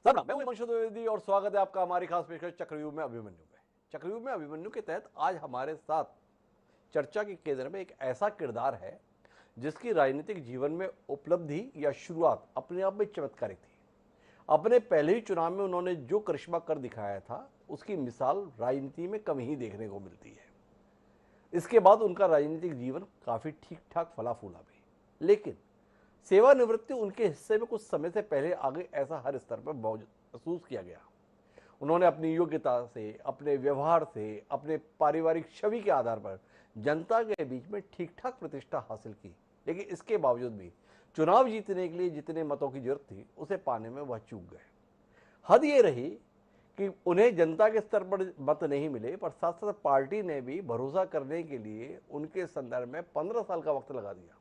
सलाम, मैं हूं हिमांशु द्विवेदी और स्वागत है आपका हमारी खास पेशकश चक्रव्यूह में अभिमन्यु में। चक्रव्यूह में अभिमन्यु के तहत आज हमारे साथ चर्चा के केंद्र में एक ऐसा किरदार है जिसकी राजनीतिक जीवन में उपलब्धि या शुरुआत अपने आप में चमत्कारिक थी। अपने पहले ही चुनाव में उन्होंने जो करिश्मा कर दिखाया था उसकी मिसाल राजनीति में कम ही देखने को मिलती है। इसके बाद उनका राजनीतिक जीवन काफी ठीक ठाक फला फूला भी, लेकिन सेवानिवृत्ति उनके हिस्से में कुछ समय से पहले आगे, ऐसा हर स्तर पर महसूस किया गया। उन्होंने अपनी योग्यता से, अपने व्यवहार से, अपने पारिवारिक छवि के आधार पर जनता के बीच में ठीक ठाक प्रतिष्ठा हासिल की, लेकिन इसके बावजूद भी चुनाव जीतने के लिए जितने मतों की जरूरत थी उसे पाने में वह चूक गए। हद ये रही कि उन्हें जनता के स्तर पर मत नहीं मिले, पर साथ साथ पार्टी ने भी भरोसा करने के लिए उनके संदर्भ में 15 साल का वक्त लगा दिया।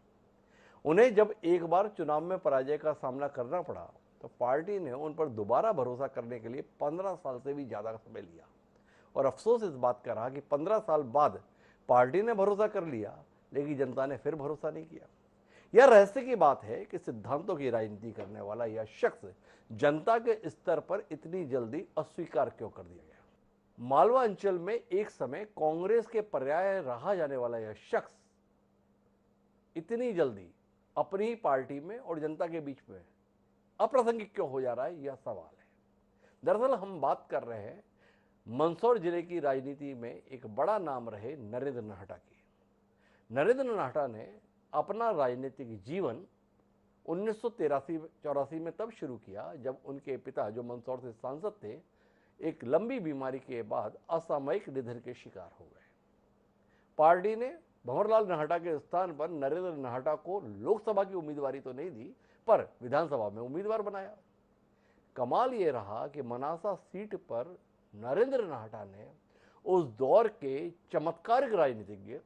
उन्हें जब एक बार चुनाव में पराजय का सामना करना पड़ा तो पार्टी ने उन पर दोबारा भरोसा करने के लिए 15 साल से भी ज्यादा समय लिया। और अफसोस इस बात का रहा कि 15 साल बाद पार्टी ने भरोसा कर लिया, लेकिन जनता ने फिर भरोसा नहीं किया। यह रहस्य की बात है कि सिद्धांतों की राजनीति करने वाला यह शख्स जनता के स्तर पर इतनी जल्दी अस्वीकार क्यों कर दिया गया। मालवा अंचल में एक समय कांग्रेस के पर्याय रहा जाने वाला यह शख्स इतनी जल्दी अपनी ही पार्टी में और जनता के बीच में अप्रासंगिक क्यों हो जा रहा है, यह सवाल है। दरअसल हम बात कर रहे हैं मंदसौर जिले की राजनीति में एक बड़ा नाम रहे नरेंद्र नाहटा की। नरेंद्र नाहटा ने अपना राजनीतिक जीवन 1983-84 में तब शुरू किया जब उनके पिता, जो मंदसौर से सांसद थे, एक लंबी बीमारी के बाद असामयिक निधन के शिकार हो गए। पार्टी ने भंवरलाल नाहटा के स्थान पर नरेंद्र नाहटा को लोकसभा की उम्मीदवारी तो नहीं दी, पर विधानसभा में उम्मीदवार बनाया। कमाल ये रहा कि मनासा सीट पर नरेंद्र नाहटा ने उस दौर के चमत्कारिक राजनीतिज्ञ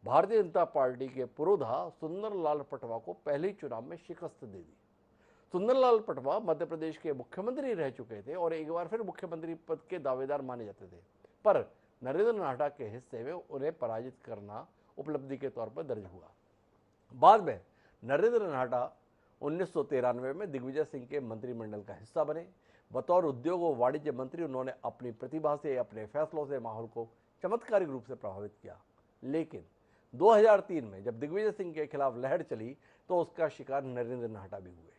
भारतीय जनता पार्टी के पुरोधा सुंदरलाल पटवा को पहले ही चुनाव में शिकस्त दे दी। सुंदरलाल पटवा मध्य प्रदेश के मुख्यमंत्री रह चुके थे और एक बार फिर मुख्यमंत्री पद के दावेदार माने जाते थे, पर नरेंद्र नाहटा के हिस्से में उन्हें पराजित करना उपलब्धि के तौर पर दर्ज हुआ। बाद में नरेंद्र नाहटा 1993 में दिग्विजय सिंह के मंत्रिमंडल का हिस्सा बने। बतौर उद्योग और वाणिज्य मंत्री उन्होंने अपनी प्रतिभा से, अपने फैसलों से माहौल को चमत्कारिक रूप से प्रभावित किया। लेकिन 2003 में जब दिग्विजय सिंह के खिलाफ लहर चली तो उसका शिकार नरेंद्र नाहटा भी हुए।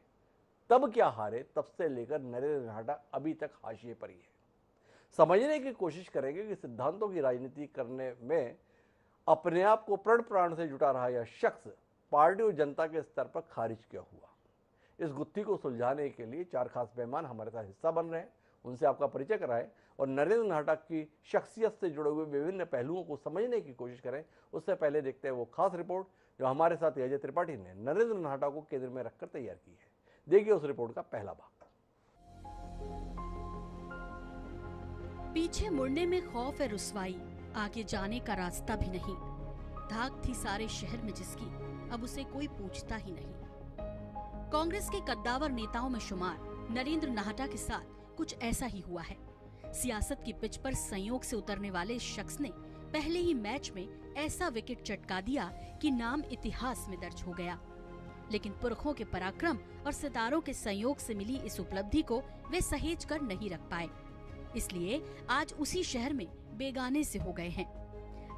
तब क्या हारे, तब से लेकर नरेंद्र नाहटा अभी तक हाशिए पर ही है। समझने की कोशिश करेंगे कि सिद्धांतों की राजनीति करने में अपने आप को प्रण प्राण से जुटा रहा यह शख्स पार्टी और जनता के स्तर पर खारिज क्यों हुआ। इस गुत्थी को सुलझाने के लिए चार खास मेहमान हमारे साथ हिस्सा बन रहे हैं, उनसे आपका परिचय कराएं और नरेंद्र नाहटा की शख्सियत से जुड़े हुए विभिन्न पहलुओं को समझने की कोशिश करें। उससे पहले देखते हैं वो खास रिपोर्ट जो हमारे साथ अजय त्रिपाठी ने नरेंद्र नाहटा को केंद्र में रखकर तैयार की है। देखिए उस रिपोर्ट का पहला भाग। पीछे मुड़ने में खौफ है रुसवाई, आगे जाने का रास्ता भी नहीं। धाक थी सारे शहर में जिसकी, अब उसे कोई पूछता ही नहीं। कांग्रेस के कद्दावर नेताओं में शुमार नरेंद्र नाहटा के साथ कुछ ऐसा ही हुआ है। सियासत की पिच पर संयोग से उतरने वाले इस शख्स ने पहले ही मैच में ऐसा विकेट चटका दिया कि नाम इतिहास में दर्ज हो गया। लेकिन पुरखों के पराक्रम और सितारों के संयोग से मिली इस उपलब्धि को वे सहेज कर नहीं रख पाए, इसलिए आज उसी शहर में बेगाने से हो गए हैं।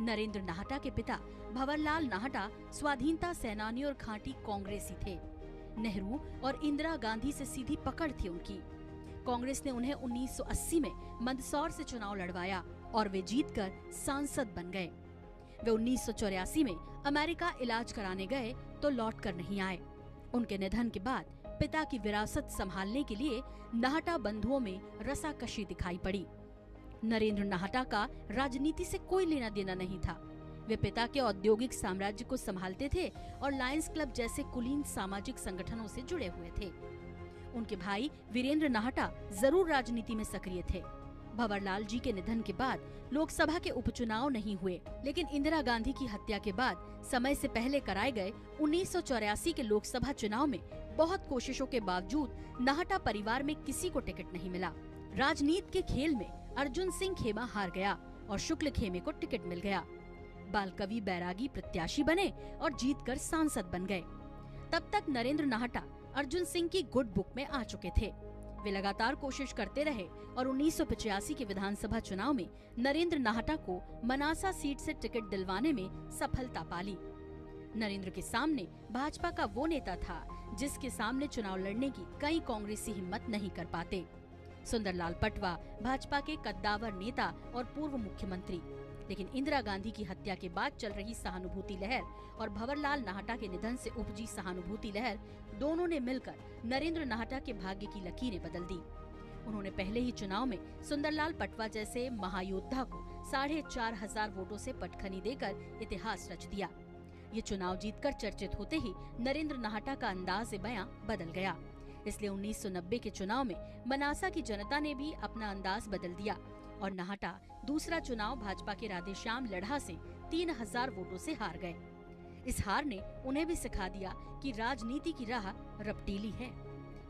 नरेंद्र नाहटा के पिता भंवरलाल नाहटा स्वाधीनता सेनानी और खांटी कांग्रेसी थे। नेहरू और इंदिरा गांधी से सीधी पकड़ थी उनकी। कांग्रेस ने उन्हें 1980 में मंदसौर से चुनाव लड़वाया और वे जीतकर सांसद बन गए। वे 1984 में अमेरिका इलाज कराने गए तो लौट कर नहीं आए। उनके निधन के बाद पिता की विरासत संभालने के लिए नाहटा बंधुओं में रसाकशी दिखाई पड़ी। नरेंद्र नाहटा का राजनीति से कोई लेना देना नहीं था। वे पिता के औद्योगिक साम्राज्य को संभालते थे और लायंस क्लब जैसे कुलीन सामाजिक संगठनों से जुड़े हुए थे। उनके भाई वीरेंद्र नाहटा जरूर राजनीति में सक्रिय थे। भंवरलाल जी के निधन के बाद लोकसभा के उपचुनाव नहीं हुए, लेकिन इंदिरा गांधी की हत्या के बाद समय से पहले कराए गए 1984 के लोकसभा चुनाव में बहुत कोशिशों के बावजूद नाहटा परिवार में किसी को टिकट नहीं मिला। राजनीति के खेल में अर्जुन सिंह खेमा हार गया और शुक्ल खेमे को टिकट मिल गया। बाल कवि बैरागी प्रत्याशी बने और जीतकर सांसद बन गए। तब तक नरेंद्र नाहटा अर्जुन सिंह की गुड बुक में आ चुके थे। वे लगातार कोशिश करते रहे और 1985 के विधानसभा चुनाव में नरेंद्र नाहटा को मनासा सीट से टिकट दिलवाने में सफलता पाली। नरेंद्र के सामने भाजपा का वो नेता था जिसके सामने चुनाव लड़ने की कई कांग्रेसी हिम्मत नहीं कर पाते। सुंदरलाल पटवा भाजपा के कद्दावर नेता और पूर्व मुख्यमंत्री, लेकिन इंदिरा गांधी की हत्या के बाद चल रही सहानुभूति लहर और भंवरलाल नाहटा के निधन से उपजी सहानुभूति लहर, दोनों ने मिलकर नरेंद्र नाहटा के भाग्य की लकीरें बदल दी। उन्होंने पहले ही चुनाव में सुंदरलाल पटवा जैसे महायोद्धा को 4,500 वोटों से पटखनी देकर इतिहास रच दिया। ये चुनाव जीतकर चर्चित होते ही नरेंद्र नाहटा का अंदाज-ए-बयां बदल गया। इसलिए 1990 के चुनाव में मनासा की जनता ने भी अपना अंदाज बदल दिया और नाहटा दूसरा चुनाव भाजपा के राधेश्याम लढ़ा से 3,000 वोटों से हार गए। इस हार ने उन्हें भी सिखा दिया कि राजनीति की राह रपटीली है।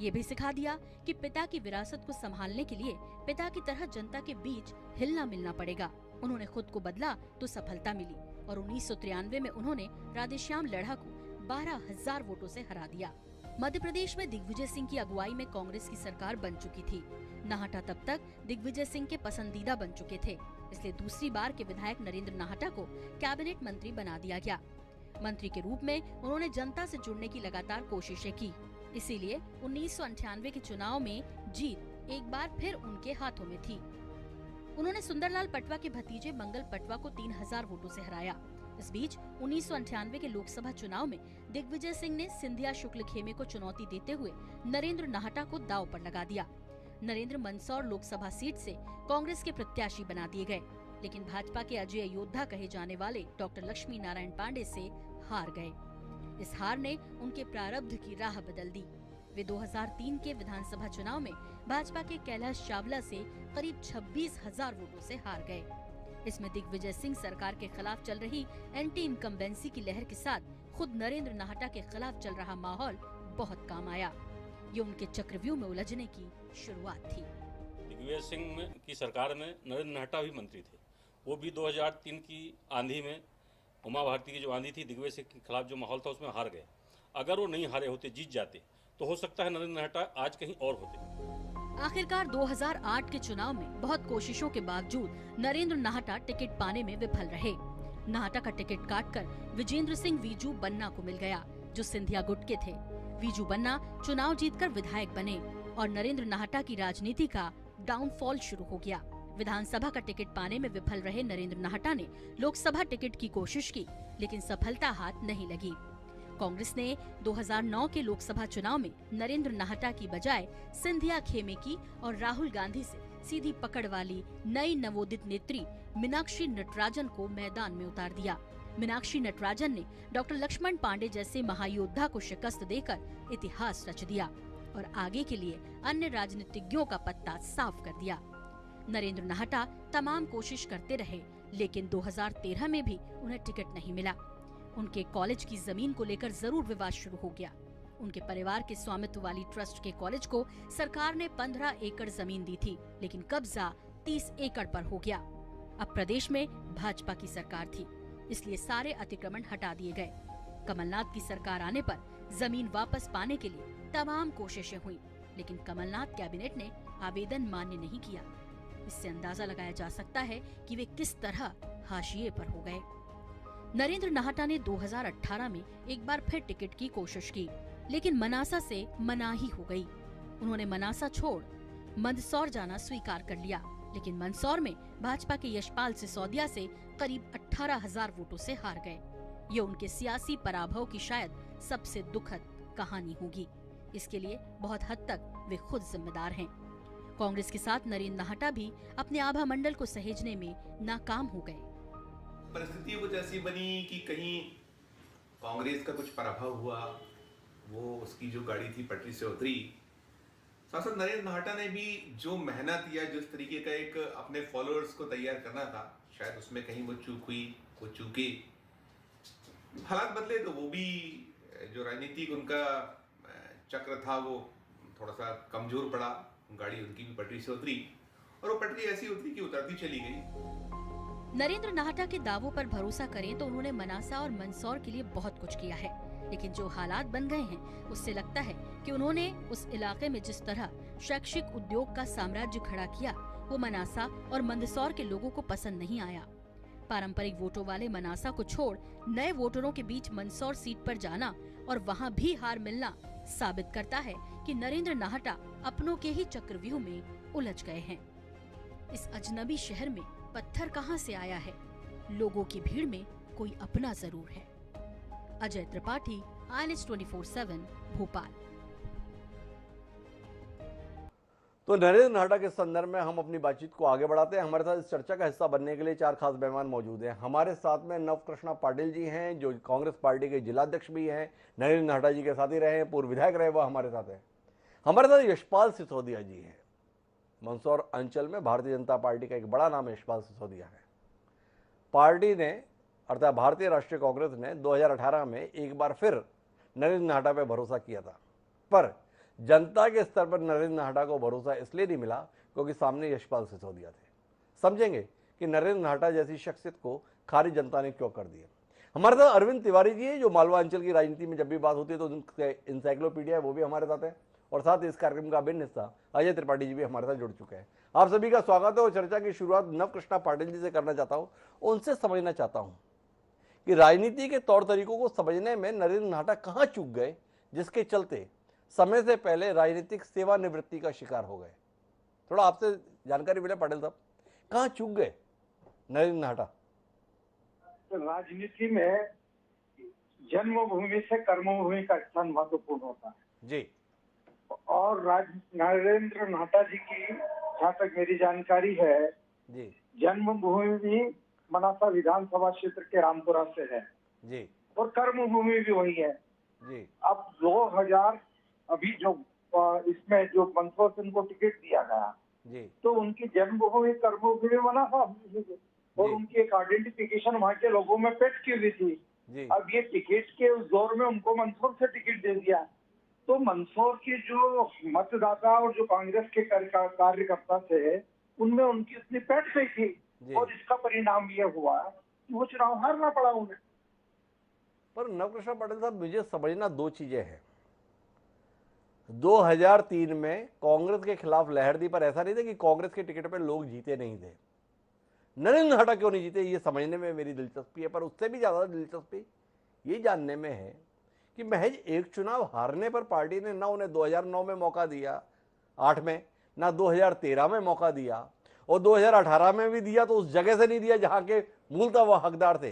ये भी सिखा दिया कि पिता की विरासत को संभालने के लिए पिता की तरह जनता के बीच हिलना मिलना पड़ेगा। उन्होंने खुद को बदला तो सफलता मिली और 1993 में उन्होंने राधेश्याम लढ़ा को 12,000 वोटों से हरा दिया। मध्य प्रदेश में दिग्विजय सिंह की अगुवाई में कांग्रेस की सरकार बन चुकी थी। नाहटा तब तक दिग्विजय सिंह के पसंदीदा बन चुके थे, इसलिए दूसरी बार के विधायक नरेंद्र नाहटा को कैबिनेट मंत्री बना दिया गया। मंत्री के रूप में उन्होंने जनता से जुड़ने की लगातार कोशिशें की, इसीलिए 1998 के चुनाव में जीत एक बार फिर उनके हाथों में थी। उन्होंने सुंदरलाल पटवा के भतीजे मंगल पटवा को 3,000 वोटों से हराया। इस बीच 1998 के लोकसभा चुनाव में दिग्विजय सिंह ने सिंधिया शुक्ल खेमे को चुनौती देते हुए नरेंद्र नाहटा को दांव पर लगा दिया। नरेंद्र मंदसौर लोकसभा सीट से कांग्रेस के प्रत्याशी बना दिए गए, लेकिन भाजपा के अजय योद्धा कहे जाने वाले डॉक्टर लक्ष्मी नारायण पांडे से हार गए। इस हार ने उनके प्रारब्ध की राह बदल दी। वे 2003 के विधानसभा चुनाव में भाजपा के कैलाश चावला से करीब 26,000 वोटों से हार गए। इसमें दिग्विजय सिंह सरकार के खिलाफ चल रही एंटी इनकम्बेंसी की लहर के साथ खुद नरेंद्र नाहटा के खिलाफ चल रहा माहौल बहुत काम आया। ये उनके चक्रव्यूह में उलझने की शुरुआत थी। दिग्विजय सिंह की सरकार में नरेंद्र नाहटा भी मंत्री थे। वो भी 2003 की आंधी में, उमा भारती की जो आंधी थी, दिग्विजय सिंह के खिलाफ जो माहौल था उसमें हार गए। अगर वो नहीं हारे होते, जीत जाते, तो हो सकता है नरेंद्र नाहटा आज कहीं और होते। आखिरकार 2008 के चुनाव में बहुत कोशिशों के बावजूद नरेंद्र नाहटा टिकट पाने में विफल रहे। नाहटा का टिकट काटकर विजेंद्र सिंह वीजू बन्ना को मिल गया, जो सिंधिया गुट के थे। वीजू बन्ना चुनाव जीतकर विधायक बने और नरेंद्र नाहटा की राजनीति का डाउनफॉल शुरू हो गया। विधानसभा का टिकट पाने में विफल रहे नरेंद्र नाहटा ने लोकसभा टिकट की कोशिश की, लेकिन सफलता हाथ नहीं लगी। कांग्रेस ने 2009 के लोकसभा चुनाव में नरेंद्र नाहटा की बजाय सिंधिया खेमे की और राहुल गांधी से सीधी पकड़ वाली नई नवोदित नेत्री मीनाक्षी नटराजन को मैदान में उतार दिया। मीनाक्षी नटराजन ने डॉक्टर लक्ष्मण पांडे जैसे महायोद्धा को शिकस्त देकर इतिहास रच दिया और आगे के लिए अन्य राजनीतिज्ञों का पत्ता साफ कर दिया। नरेंद्र नाहटा तमाम कोशिश करते रहे, लेकिन 2013 में भी उन्हें टिकट नहीं मिला। उनके कॉलेज की जमीन को लेकर जरूर विवाद शुरू हो गया। उनके परिवार के स्वामित्व वाली ट्रस्ट के कॉलेज को सरकार ने 15 एकड़ जमीन दी थी, लेकिन कब्जा 30 एकड़ पर हो गया। अब प्रदेश में भाजपा की सरकार थी, इसलिए सारे अतिक्रमण हटा दिए गए। कमलनाथ की सरकार आने पर जमीन वापस पाने के लिए तमाम कोशिशें हुई, लेकिन कमलनाथ कैबिनेट ने आवेदन मान्य नहीं किया। इससे अंदाजा लगाया जा सकता है कि वे किस तरह हाशिए पर हो गए। नरेंद्र नाहटा ने 2018 में एक बार फिर टिकट की कोशिश की, लेकिन मनासा से मनाही हो गई। उन्होंने मनासा छोड़ मंदसौर जाना स्वीकार कर लिया, लेकिन मंदसौर में भाजपा के यशपाल सिसोदिया से करीब 18,000 वोटों से हार गए। ये उनके सियासी पराभव की शायद सबसे दुखद कहानी होगी। इसके लिए बहुत हद तक वे खुद जिम्मेदार हैं। कांग्रेस के साथ नरेंद्र नाहटा भी अपने आभा मंडल को सहेजने में नाकाम हो गए। परिस्थिति कुछ ऐसी बनी कि कहीं कांग्रेस का कुछ पराभव हुआ, वो उसकी जो गाड़ी थी पटरी से उतरी। सांसद नरेंद्र नाहटा ने भी जो मेहनत या जिस तरीके का एक अपने फॉलोअर्स को तैयार करना था, शायद उसमें कहीं वो चूक हुई, वो चूके। हालात बदले तो वो भी जो राजनीतिक उनका चक्र था वो थोड़ा सा कमजोर पड़ा। गाड़ी उनकी भी पटरी से उतरी और वो पटरी ऐसी उतरी कि उतरती चली गई। नरेंद्र नाहटा के दावों पर भरोसा करें तो उन्होंने मनासा और मंदसौर के लिए बहुत कुछ किया है, लेकिन जो हालात बन गए हैं उससे लगता है कि उन्होंने उस इलाके में जिस तरह शैक्षिक उद्योग का साम्राज्य खड़ा किया वो मनासा और मंदसौर के लोगों को पसंद नहीं आया। पारंपरिक वोटों वाले मनासा को छोड़ नए वोटरों के बीच मंदसौर सीट पर जाना और वहां भी हार मिलना साबित करता है कि नरेंद्र नाहटा अपनों के ही चक्रव्यूह में उलझ गए हैं। इस अजनबी शहर में पत्थर कहां से आया है? लोगों की भीड़ में कोई अपना जरूर है। अजय त्रिपाठी, INS 24/7 भोपाल। तो नरेंद्र नाहटा के संदर्भ में हम अपनी बातचीत को आगे बढ़ाते हैं। हमारे साथ इस चर्चा का हिस्सा बनने के लिए 4 खास मेहमान मौजूद हैं। हमारे साथ में नवकृष्णा पाटिल जी हैं, जो कांग्रेस पार्टी के जिलाध्यक्ष भी हैं, नरेंद्र नाहटा जी के साथ ही रहे हैं, पूर्व विधायक रहे, वो हमारे साथ हैं। हमारे साथ यशपाल सिसोदिया जी हैं। मंदसौर अंचल में भारतीय जनता पार्टी का एक बड़ा नाम यशपाल सिसोदिया है। पार्टी ने अर्थात भारतीय राष्ट्रीय कांग्रेस ने 2018 में एक बार फिर नरेंद्र नाहटा पे भरोसा किया था, पर जनता के स्तर पर नरेंद्र नाहटा को भरोसा इसलिए नहीं मिला क्योंकि सामने यशपाल सिसोदिया थे। समझेंगे कि नरेंद्र नाहटा जैसी शख्सियत को खारिज जनता ने क्यों कर दिया। हमारे साथ अरविंद तिवारी जी है, जो मालवा अंचल की राजनीति में जब भी बात होती है तो उनके इंसाइक्लोपीडिया है, वो भी हमारे साथ है। और साथ ही इस कार्यक्रम का अभिन्न हिस्सा अजय त्रिपाठी जी भी हमारे साथ जुड़ चुके हैं। आप सभी का स्वागत है। और चर्चा की शुरुआत नवकृष्णा पाटिल जी से करना चाहता हूँ। उनसे समझना चाहता हूँ कि राजनीति के तौर तरीकों को समझने में नरेंद्र नाहटा कहाँ चूक गए, जिसके चलते समय से पहले राजनीतिक सेवानिवृत्ति का शिकार हो गए। थोड़ा आपसे जानकारी मिले पाटिल साहब, कहाँ चूक गए नरेंद्र नाहटा? राजनीति में जन्मभूमि से कर्मभूमि का स्थान महत्वपूर्ण होता है जी। और नरेंद्र नाहटा जी की जहाँ तक मेरी जानकारी है जी जन्मभूमि मनासा विधानसभा क्षेत्र के रामपुरा से है जी और कर्मभूमि भी वही है जी। अब 2000 अभी जो इसमें जो मंदसौर से उनको टिकट दिया गया जी तो उनकी जन्मभूमि कर्मभूमि मनासा और जी। उनकी एक आइडेंटिफिकेशन वहाँ के लोगों में पेश की हुई थी। जी अब ये टिकट के उस दौर में उनको मंदसौर से टिकट दे दिया, तो मंदसौर के जो मतदाता और जो कांग्रेस के कार्यकर्ता थे उनमें उनकी उतनी पैठ गई थी और इसका परिणाम ये हुआ कि वो चुनाव हारना पड़ा उन्हें। पर नवकृष्णा पाटिल साहब, मुझे समझना 2 चीजें हैं। 2003 में कांग्रेस के खिलाफ लहर दी, पर ऐसा नहीं था कि कांग्रेस के टिकट पर लोग जीते नहीं थे। नरेंद्र नाहटा क्यों नहीं जीते, ये समझने में मेरी दिलचस्पी है। पर उससे भी ज्यादा दिलचस्पी ये जानने में है कि महज एक चुनाव हारने पर पार्टी ने ना उन्हें 2009 में मौका दिया 8 में, ना 2013 में मौका दिया, और 2018 में भी दिया तो उस जगह से नहीं दिया जहां के मूलतः वह हकदार थे।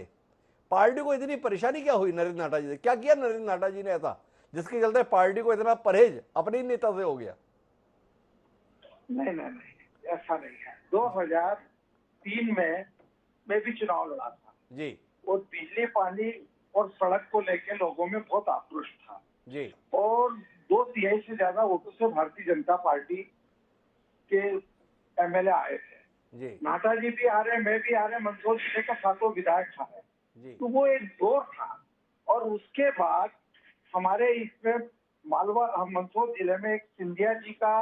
पार्टी को इतनी परेशानी क्या हुई नरेंद्र नाहटा जी से? क्या किया नरेंद्र नाहटा जी ने ऐसा जिसके चलते पार्टी को इतना परहेज अपने ही नेता से हो गया? नहीं, ऐसा नहीं है। 2003 में मैं भी चुनाव लड़ा था जी, और बिजली पानी और सड़क को लेकर लोगों में बहुत आक्रोश था जी, और 2/3 से ज्यादा वोटों से भारतीय जनता पार्टी के एमएलए आए थे। जी, नाहटा जी भी आ रहे, मैं भी आ रहे, मंदसौर जिले का 7 विधायक था जी, तो वो एक दौर था। और उसके बाद हमारे इसमें मालवा मंदसौर जिले में एक सिंधिया जी का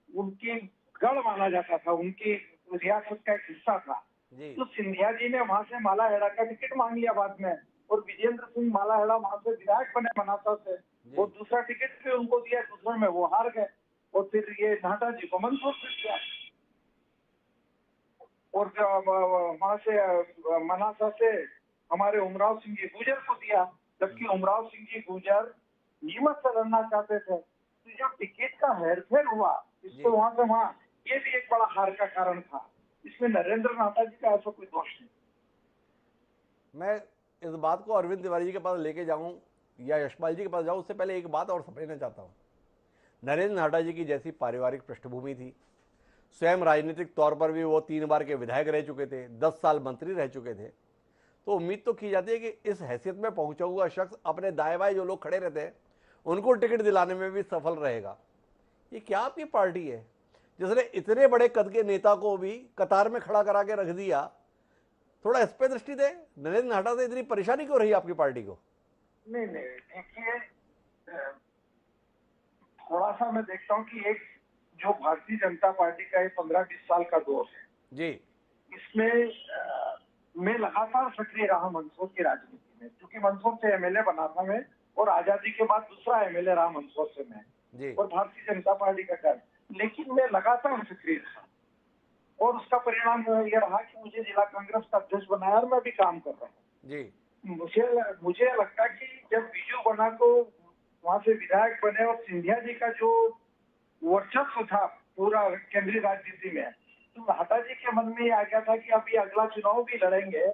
उनकी गढ़ माना जाता था, उनकी रियासत का एक हिस्सा था। जी, तो सिंधिया जी ने वहां से मालाहेड़ा का टिकट मांग लिया बाद में, और विजेंद्र सिंह मालाहेड़ा वहां से विधायक बने मनासा से, और दूसरा टिकट भी उनको दिया, दूसरे में वो हार गए और फिर ये नाहटा जी को मंदसौर से दिया और वहां से मनासा से हमारे उमराव सिंह जी गुजर को दिया, जबकि उमराव सिंह जी गुजर नीमच से लड़ना चाहते थे। तो जो टिकट का हेरफेर हुआ इसको वहां से वहां, ये भी एक बड़ा हार का कारण था। इसमें नरेंद्र नाहटा जी का ऐसा कोई दोष नहीं। मैं इस बात को अरविंद तिवारी जी के पास लेके जाऊं या यशपाल जी के पास जाऊं, उससे पहले एक बात और समझना चाहता हूं। नरेंद्र नाहटा जी की जैसी पारिवारिक पृष्ठभूमि थी, स्वयं राजनीतिक तौर पर भी वो 3 बार के विधायक रह चुके थे, 10 साल मंत्री रह चुके थे, तो उम्मीद तो की जाती है कि इस हैसियत में पहुंचा हुआ शख्स अपने दाएं बाएं जो लोग खड़े रहते हैं उनको टिकट दिलाने में भी सफल रहेगा। ये क्या आपकी पार्टी है जिसने इतने बड़े कद के नेता को भी कतार में खड़ा करा के रख दिया? थोड़ा इस पे दृष्टि दे। नरेंद्र नाहटा से इतनी परेशानी क्यों रही आपकी पार्टी को? नहीं, देखिए, थोड़ा सा मैं देखता हूँ कि एक जो भारतीय जनता पार्टी का 15-20 साल का दौर है जी, इसमें मैं लगातार सक्रिय रहा मंदसौर की राजनीति में, क्योंकि मंदसौर से एमएलए बना था मैं और आजादी के बाद दूसरा एमएलए रहा मंदसौर से मैं, जी और भारतीय जनता पार्टी का कार्य, लेकिन मैं लगातार सक्रिय था और उसका परिणाम ये रहा कि मुझे जिला कांग्रेस का अध्यक्ष बनाया और मैं भी काम कर रहा हूँ। जी मुझे लगता है कि जब बीजू बना तो वहां से विधायक बने और सिंधिया जी का जो वर्चस्व था पूरा केंद्रीय राजनीति में, तो नाहटा जी के मन में ये आ गया था कि अभी अगला चुनाव भी लड़ेंगे,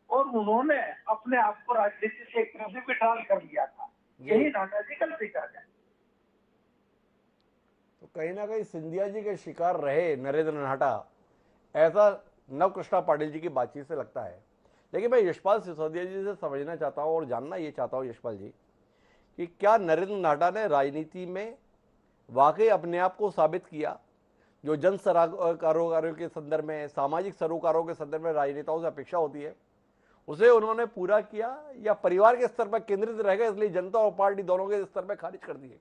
और उन्होंने अपने आप को राजनीति से एक तरह से विड्रॉल कर लिया था। यही नाहटा जी गलती कर गए। तो कहीं ना कहीं सिंधिया जी के शिकार रहे नरेंद्र नाहटा, ऐसा नवकृष्णा पाटिल जी की बातचीत से लगता है। लेकिन मैं यशपाल सिसोदिया जी से समझना चाहता हूँ और जानना ये चाहता हूँ यशपाल जी कि क्या नरेंद्र नाहटा ने राजनीति में वाकई अपने आप को साबित किया, जो जन सरोकारों के संदर्भ में, सामाजिक सरोकारों के संदर्भ में राजनेताओं से अपेक्षा होती है, उसे उन्होंने पूरा किया, या परिवार के स्तर पर केंद्रित रह गए इसलिए जनता और पार्टी दोनों के स्तर पर खारिज कर दिए?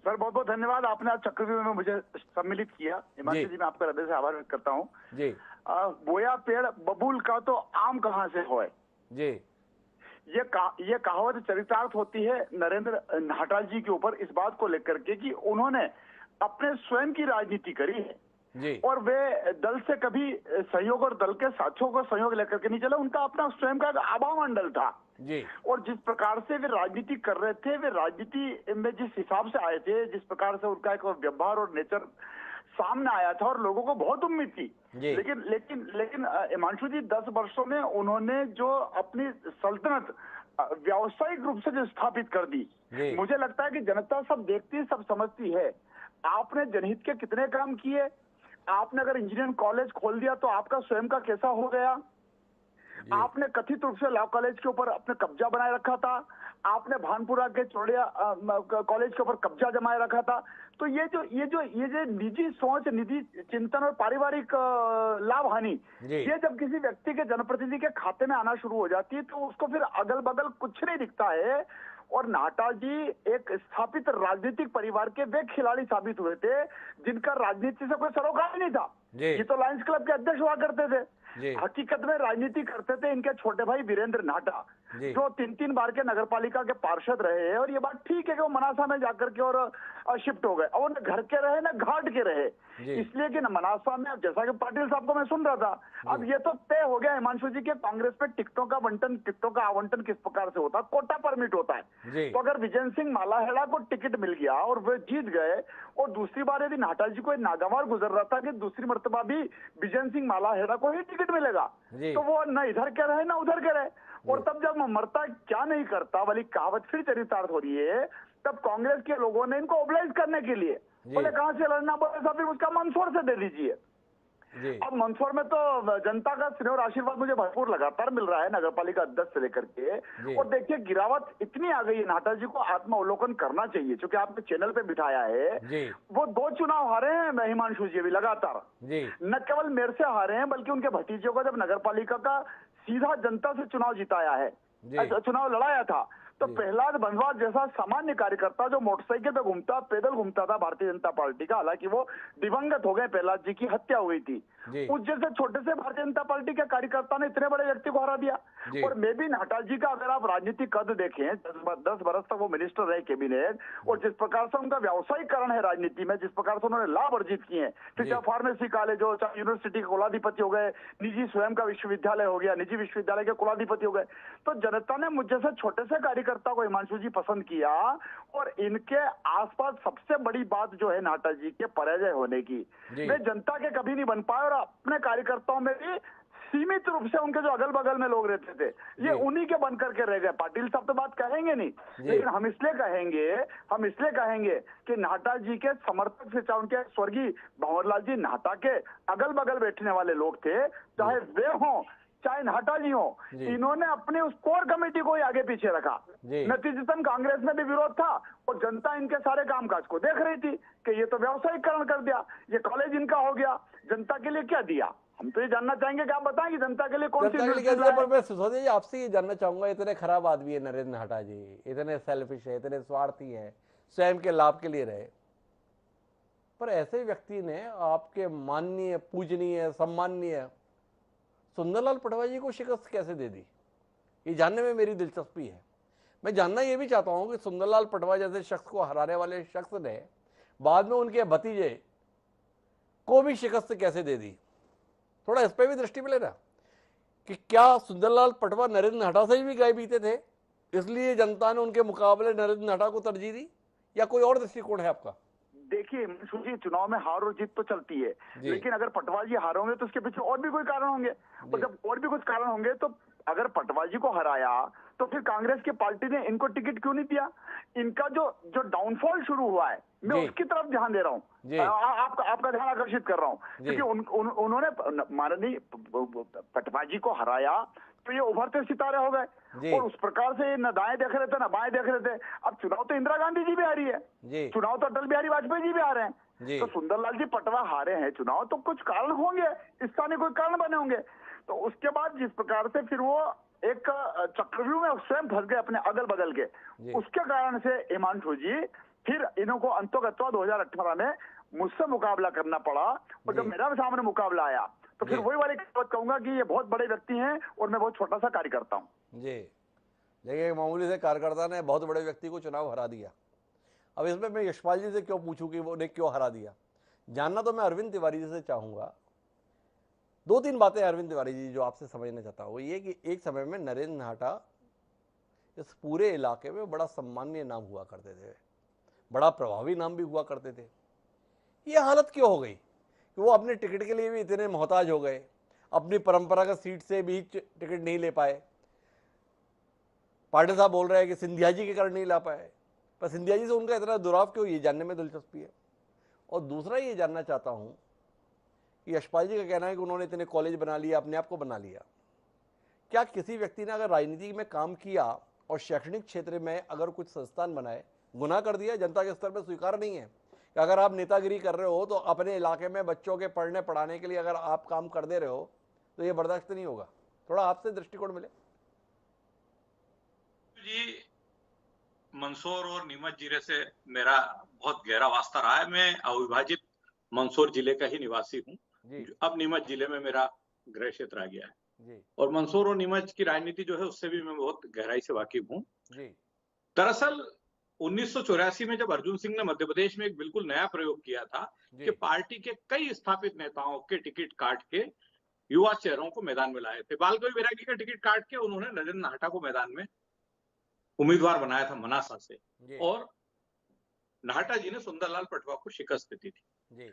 सर बहुत बहुत धन्यवाद, आपने आज चक्रव्यूह में मुझे सम्मिलित किया। हिमांशु जी मैं आपका हृदय से आभार व्यक्त करता हूँ। जी बोया पेड़ बबूल का तो आम कहाँ से होए, जी ये कहावत चरितार्थ होती है नरेंद्र नाहटा जी के ऊपर इस बात को लेकर के कि उन्होंने अपने स्वयं की राजनीति करी है जी और वे दल से कभी सहयोग और दल के साथियों को सहयोग लेकर के नहीं चले। उनका अपना स्वयं का आभा मंडल था जी और जिस प्रकार से वे राजनीति कर रहे थे, वे राजनीति में जिस हिसाब से आए थे, जिस प्रकार से उनका एक व्यवहार और नेचर सामने आया था और लोगों को बहुत उम्मीद थी। लेकिन हिमांशु जी 10 वर्षों में उन्होंने जो अपनी सल्तनत व्यावसायिक रूप से जो स्थापित कर दी, मुझे लगता है कि जनता सब देखती, सब समझती है। आपने जनहित के कितने काम किए, आपने अगर इंजीनियरिंग कॉलेज खोल दिया तो आपका स्वयं का कैसा हो गया, आपने कथित रूप से लॉ कॉलेज के ऊपर अपने कब्जा बनाए रखा था, आपने भानपुरा के चौड़िया कॉलेज के ऊपर कब्जा जमाए रखा था। तो ये जो निजी सोच, निजी चिंतन और पारिवारिक लाभ हानि, ये जब किसी व्यक्ति के जनप्रतिनिधि के खाते में आना शुरू हो जाती है तो उसको फिर अगल बगल कुछ नहीं दिखता है। और नाहटा जी एक स्थापित राजनीतिक परिवार के वे खिलाड़ी साबित हुए थे जिनका राजनीति से कोई सरोकार नहीं था। ये तो लायंस क्लब के अध्यक्ष हुआ करते थे, हकीकत में राजनीति करते थे इनके छोटे भाई वीरेंद्र नाहटा, जो 3 बार के नगरपालिका के पार्षद रहे हैं। और ये बात ठीक है कि वो मनासा में जाकर के और शिफ्ट हो गए, और न घर के रहे न घाट के रहे, इसलिए कि न मनासा में, जैसा कि पाटिल साहब को मैं सुन रहा था, अब ये तो तय हो गया हिमांशु जी के कांग्रेस में टिकटों का आवंटन किस प्रकार से होता है, कोटा परमिट होता है। तो अगर विजय सिंह मालाहेड़ा को टिकट मिल गया और वे जीत गए, और दूसरी बार यदि नाहटा जी को नागवार गुजर रहा था कि दूसरी मर्तबा भी विजय सिंह मालाहेड़ा को ही टिकट मिलेगा, तो वो न इधर के रहे न उधर के रहे। और तब जब मरता क्या नहीं करता वाली कहावत फिर चरितार्थ हो रही है, तब कांग्रेस के लोगों ने इनको ओबलाइज करने के लिए बोले कहां से लड़ना, बोले साहब फिर उसका मंदसौर से दे दीजिए। अब मंदसौर में तो जनता का स्नेह और आशीर्वाद मुझे भरपूर लगातार मिल रहा है, नगरपालिका अध्यक्ष से लेकर के। और देखिए गिरावट इतनी आ गई है, नाहटा जी को आत्मावलोकन करना चाहिए, क्योंकि आपने चैनल पे बिठाया है। वो 2 चुनाव हारे हैं हिमांशु जी अभी लगातार, न केवल मेयर से हारे हैं बल्कि उनके भतीजे को जब नगरपालिका का सीधा जनता से चुनाव जिताया है, चुनाव लड़ाया था, तो प्रहलाद बंधवार जैसा सामान्य कार्यकर्ता जो मोटरसाइकिल पे घूमता, पैदल घूमता था भारतीय जनता पार्टी का, हालांकि वो दिवंगत हो गए, प्रहलाद जी की हत्या हो गई थी, उस जैसे छोटे से भारतीय जनता पार्टी के कार्यकर्ता ने इतने बड़े व्यक्ति को हरा दिया। और मे भी नाहटा जी का अगर आप राजनीतिक कद देखें, 10 बरस तक वो मिनिस्टर रहे कैबिनेट, और जिस प्रकार से उनका व्यावसायिकरण है राजनीति में, जिस प्रकार से उन्होंने लाभ अर्जित किए हैं, फिर चाहे फार्मेसी कॉलेज हो, चाहे यूनिवर्सिटी के कुलाधिपति हो गए, निजी स्वयं का विश्वविद्यालय हो गया, निजी विश्वविद्यालय के कुलाधिपति हो गए, तो जनता ने मुझ जैसे छोटे से कार्यकर्ता को हिमांशु जी पसंद किया। और इनके आसपास सबसे बड़ी बात जो है नाहटा जी के पराजय होने की, वे जनता के कभी नहीं बन पाए, और अपने कार्यकर्ताओं में भी सीमित रूप से उनके जो अगल बगल में लोग रहते थे, ये उन्हीं के बन करके रह गए। पाटिल साहब तो बात कहेंगे नहीं, लेकिन हम इसलिए कहेंगे कि नाहटा जी के समर्थक से, चाहे उनके स्वर्गीय भंवरलाल जी नाहटा के अगल बगल बैठने वाले लोग थे, चाहे वे हों चाहे नाहटा जी हो, इन्होंने अपने उस कोर कमेटी को ही आगे पीछे रखा। नतीजतन कांग्रेस में भी विरोध था और जनता इनके सारे कामकाज को देख रही थी कि ये तो व्यावसायिकरण कर दिया, ये कॉलेज इनका हो गया, जनता के लिए क्या दिया। हम तो ये जानना चाहेंगे कि आप बताएंगे जनता के लिए कौन सी पर मैं सिसोदिया जी आपसे ये जानना चाहूंगा, इतने खराब आदमी है नरेंद्र नाहटा जी, इतने सेल्फिश है, इतने स्वार्थी है, स्वयं के लाभ के लिए रहे, पर ऐसे व्यक्ति ने आपके माननीय, पूजनीय, सम्माननीय सुंदरलाल पटवा जी को शिकस्त कैसे दे दी, ये जानने में मेरी दिलचस्पी है। मैं जानना ये भी चाहता हूं कि सुंदरलाल पटवा जैसे शख्स को हराने वाले शख्स ने बाद में उनके भतीजे को भी शिकस्त कैसे दे दी। थोड़ा इस पर भी दृष्टि मिले ना कि क्या सुंदरलाल पटवा नरेंद्र नाहटा से भी गए बीते थे, इसलिए जनता ने उनके मुकाबले नरेंद्र नाहटा को तरजीह दी, या कोई और दृष्टिकोण है आपका? देखिए जी, चुनाव में हार और जीत तो चलती है, लेकिन अगर पटवाल जी हारोगे तो उसके पीछे और भी कोई कारण होंगे, और जब और भी कुछ कारण होंगे तो अगर पटवाल जी को हराया तो फिर कांग्रेस की पार्टी ने इनको टिकट क्यों नहीं दिया? इनका जो डाउनफॉल शुरू हुआ है, मैं उसकी तरफ ध्यान दे रहा हूँ, आपका ध्यान आकर्षित कर रहा हूँ, क्योंकि उन्होंने माननीय पटवाल जी को हराया तो ये उभरते सितारे हो गए, और उस प्रकार से न दाएं देख रहे थे न बाएं देख रहे थे। अब चुनाव तो इंदिरा गांधी जी भी आ रही है, चुनाव तो अटल बिहारी वाजपेयी जी भी आ रहे हैं, तो सुंदरलाल जी पटवा हारे हैं चुनाव, तो कुछ कारण होंगे, स्थानीय कोई कारण बने होंगे। तो उसके बाद जिस प्रकार से फिर वो एक चक्रव्यूह में स्वयं फंस गए अपने अगल बगल के, उसके कारण से हिमांशु जी फिर इनको अंतोगत्वा 2018 में मुझसे मुकाबला करना पड़ा, और जब मेरा सामने मुकाबला आया तो फिर वही वाली बात कहूंगा कि ये बहुत बड़े व्यक्ति हैं और मैं बहुत छोटा सा कार्यकर्ता हूं। जी, देखिए मामूली से कार्यकर्ता ने बहुत बड़े व्यक्ति को चुनाव हरा दिया। अब इसमें मैं यशपाल जी से क्यों पूछूं कि उन्हें क्यों हरा दिया, जानना तो मैं अरविंद तिवारी जी से चाहूंगा। दो तीन बातें अरविंद तिवारी जी जो आपसे समझना चाहता हूँ, ये कि एक समय में नरेंद्र नाहटा इस पूरे इलाके में बड़ा सम्मानीय नाम हुआ करते थे, बड़ा प्रभावी नाम भी हुआ करते थे। ये हालत क्यों हो गई कि वो अपने टिकट के लिए भी इतने मोहताज हो गए, अपनी परंपरागत सीट से भी टिकट नहीं ले पाए? पाटिल साहब बोल रहे हैं कि सिंधिया जी के कारण नहीं ला पाए, पर सिंधिया जी से उनका इतना दुराव क्यों, ये जानने में दिलचस्पी है। और दूसरा ये जानना चाहता हूं कि यशपाल जी का कहना है कि उन्होंने इतने कॉलेज बना लिया, अपने आप को बना लिया। क्या किसी व्यक्ति ने अगर राजनीति में काम किया और शैक्षणिक क्षेत्र में अगर कुछ संस्थान बनाए, गुनाह कर दिया? जनता के स्तर पर स्वीकार नहीं है कि अगर आप नेतागिरी कर रहे हो तो अपने इलाके में बच्चों के पढ़ने पढ़ाने के लिए अगर आप काम कर दे रहे हो तो ये बर्दाश्त नहीं होगा। थोड़ा आपसे दृष्टिकोण मिले जी। मंदसौर और नीमच जिले से मेरा बहुत गहरा वास्ता रहा है। मैं अविभाजित मंदसौर जिले का ही निवासी हूँ, अब नीमच जिले में मेरा गृह क्षेत्र आ गया है, और मंदसौर और नीमच की राजनीति जो है उससे भी मैं बहुत गहराई से वाकिफ हूँ। दरअसल 1984 में जब अर्जुन सिंह ने मध्य प्रदेश में एक बिल्कुल नया प्रयोग किया था कि पार्टी के कई स्थापित नेताओं के टिकट काट के युवा चेहरों को मैदान में लाए थे। बाल कवि बैरागी का टिकट काट के उन्होंने नरेंद्र नाहटा को मैदान में उम्मीदवार बनाया था मनासा से, और नाहटा जी ने सुंदरलाल पटवा को शिकस्त दी थी।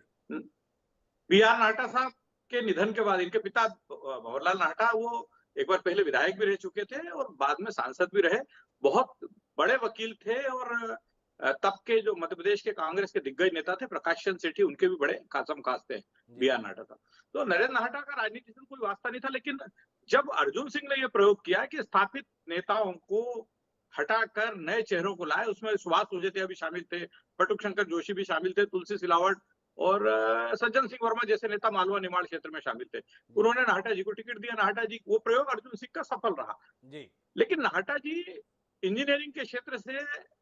बी.आर. नाहटा साहब के निधन के बाद इनके पिता भंवरलाल नाहटा वो एक बार पहले विधायक भी रह चुके थे और बाद में सांसद भी रहे, बहुत बड़े वकील थे, और तब के जो मध्य प्रदेश के कांग्रेस के दिग्गज नेता थे प्रकाश चंद्र सेठी, उनके भी बड़े खासम खास थे बी.आर. नाहटा साहब। तो नरेंद्र नाहटा का राजनीति से कोई वास्ता नहीं था, लेकिन जब अर्जुन सिंह ने यह प्रयोग किया कि स्थापित नेताओं को हटाकर नए चेहरों को लाए, उसमें सुभाष सुजेतिया भी शामिल थे, बटुक शंकर जोशी भी शामिल थे, तुलसी सिलावट और सज्जन सिंह वर्मा जैसे नेता मालवा निमाड़ क्षेत्र में शामिल थे। उन्होंने नाहटा जी को टिकट दिया। नाहटा जी, वो प्रयोग अर्जुन सिंह का सफल रहा लेकिन नाहटा जी इंजीनियरिंग के क्षेत्र से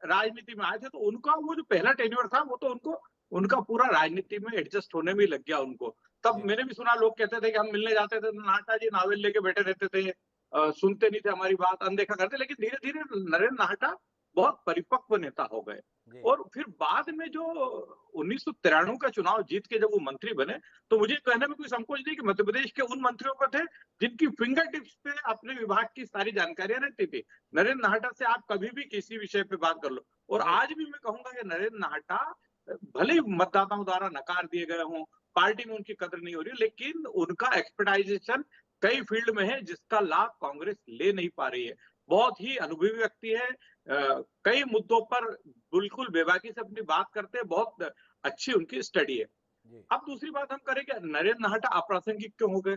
राजनीति में आए थे, तो उनका वो जो पहला टेन्योर था वो तो उनका पूरा राजनीति में एडजस्ट होने में लग गया उनको। तब मैंने भी सुना, लोग कहते थे कि हम मिलने जाते थे तो नाहटा जी नावल लेके बैठे रहते थे, सुनते नहीं थे हमारी बात, अनदेखा करते। लेकिन धीरे धीरे नरेंद्र नाहटा बहुत परिपक्व नेता हो गए, और फिर बाद में जो 1993 का चुनाव जीत के जब वो मंत्री बने, तो मुझे कहने में कोई संकोच नहीं कि मध्य प्रदेश के उन मंत्रियों को थे जिनकी फिंगर टिप्स पे अपने विभाग की सारी जानकारियां रहती थी। नरेंद्र नाहटा से आप कभी भी किसी विषय पे बात कर लो, और आज भी मैं कहूंगा कि नरेंद्र नाहटा भले ही मतदाताओं द्वारा नकार दिए गए हों, पार्टी में उनकी कदर नहीं हो रही, लेकिन उनका एक्सपर्टाइजेशन कई फील्ड में है जिसका लाभ कांग्रेस ले नहीं पा रही है। बहुत ही अनुभवी व्यक्ति है, कई मुद्दों पर बिल्कुल बेबाकी से अपनी बात करते हैं, बहुत अच्छी उनकी स्टडी है। अब दूसरी बात हम करेंगे, नरेंद्र नाहटा अप्रासंगिक क्यों हो गए?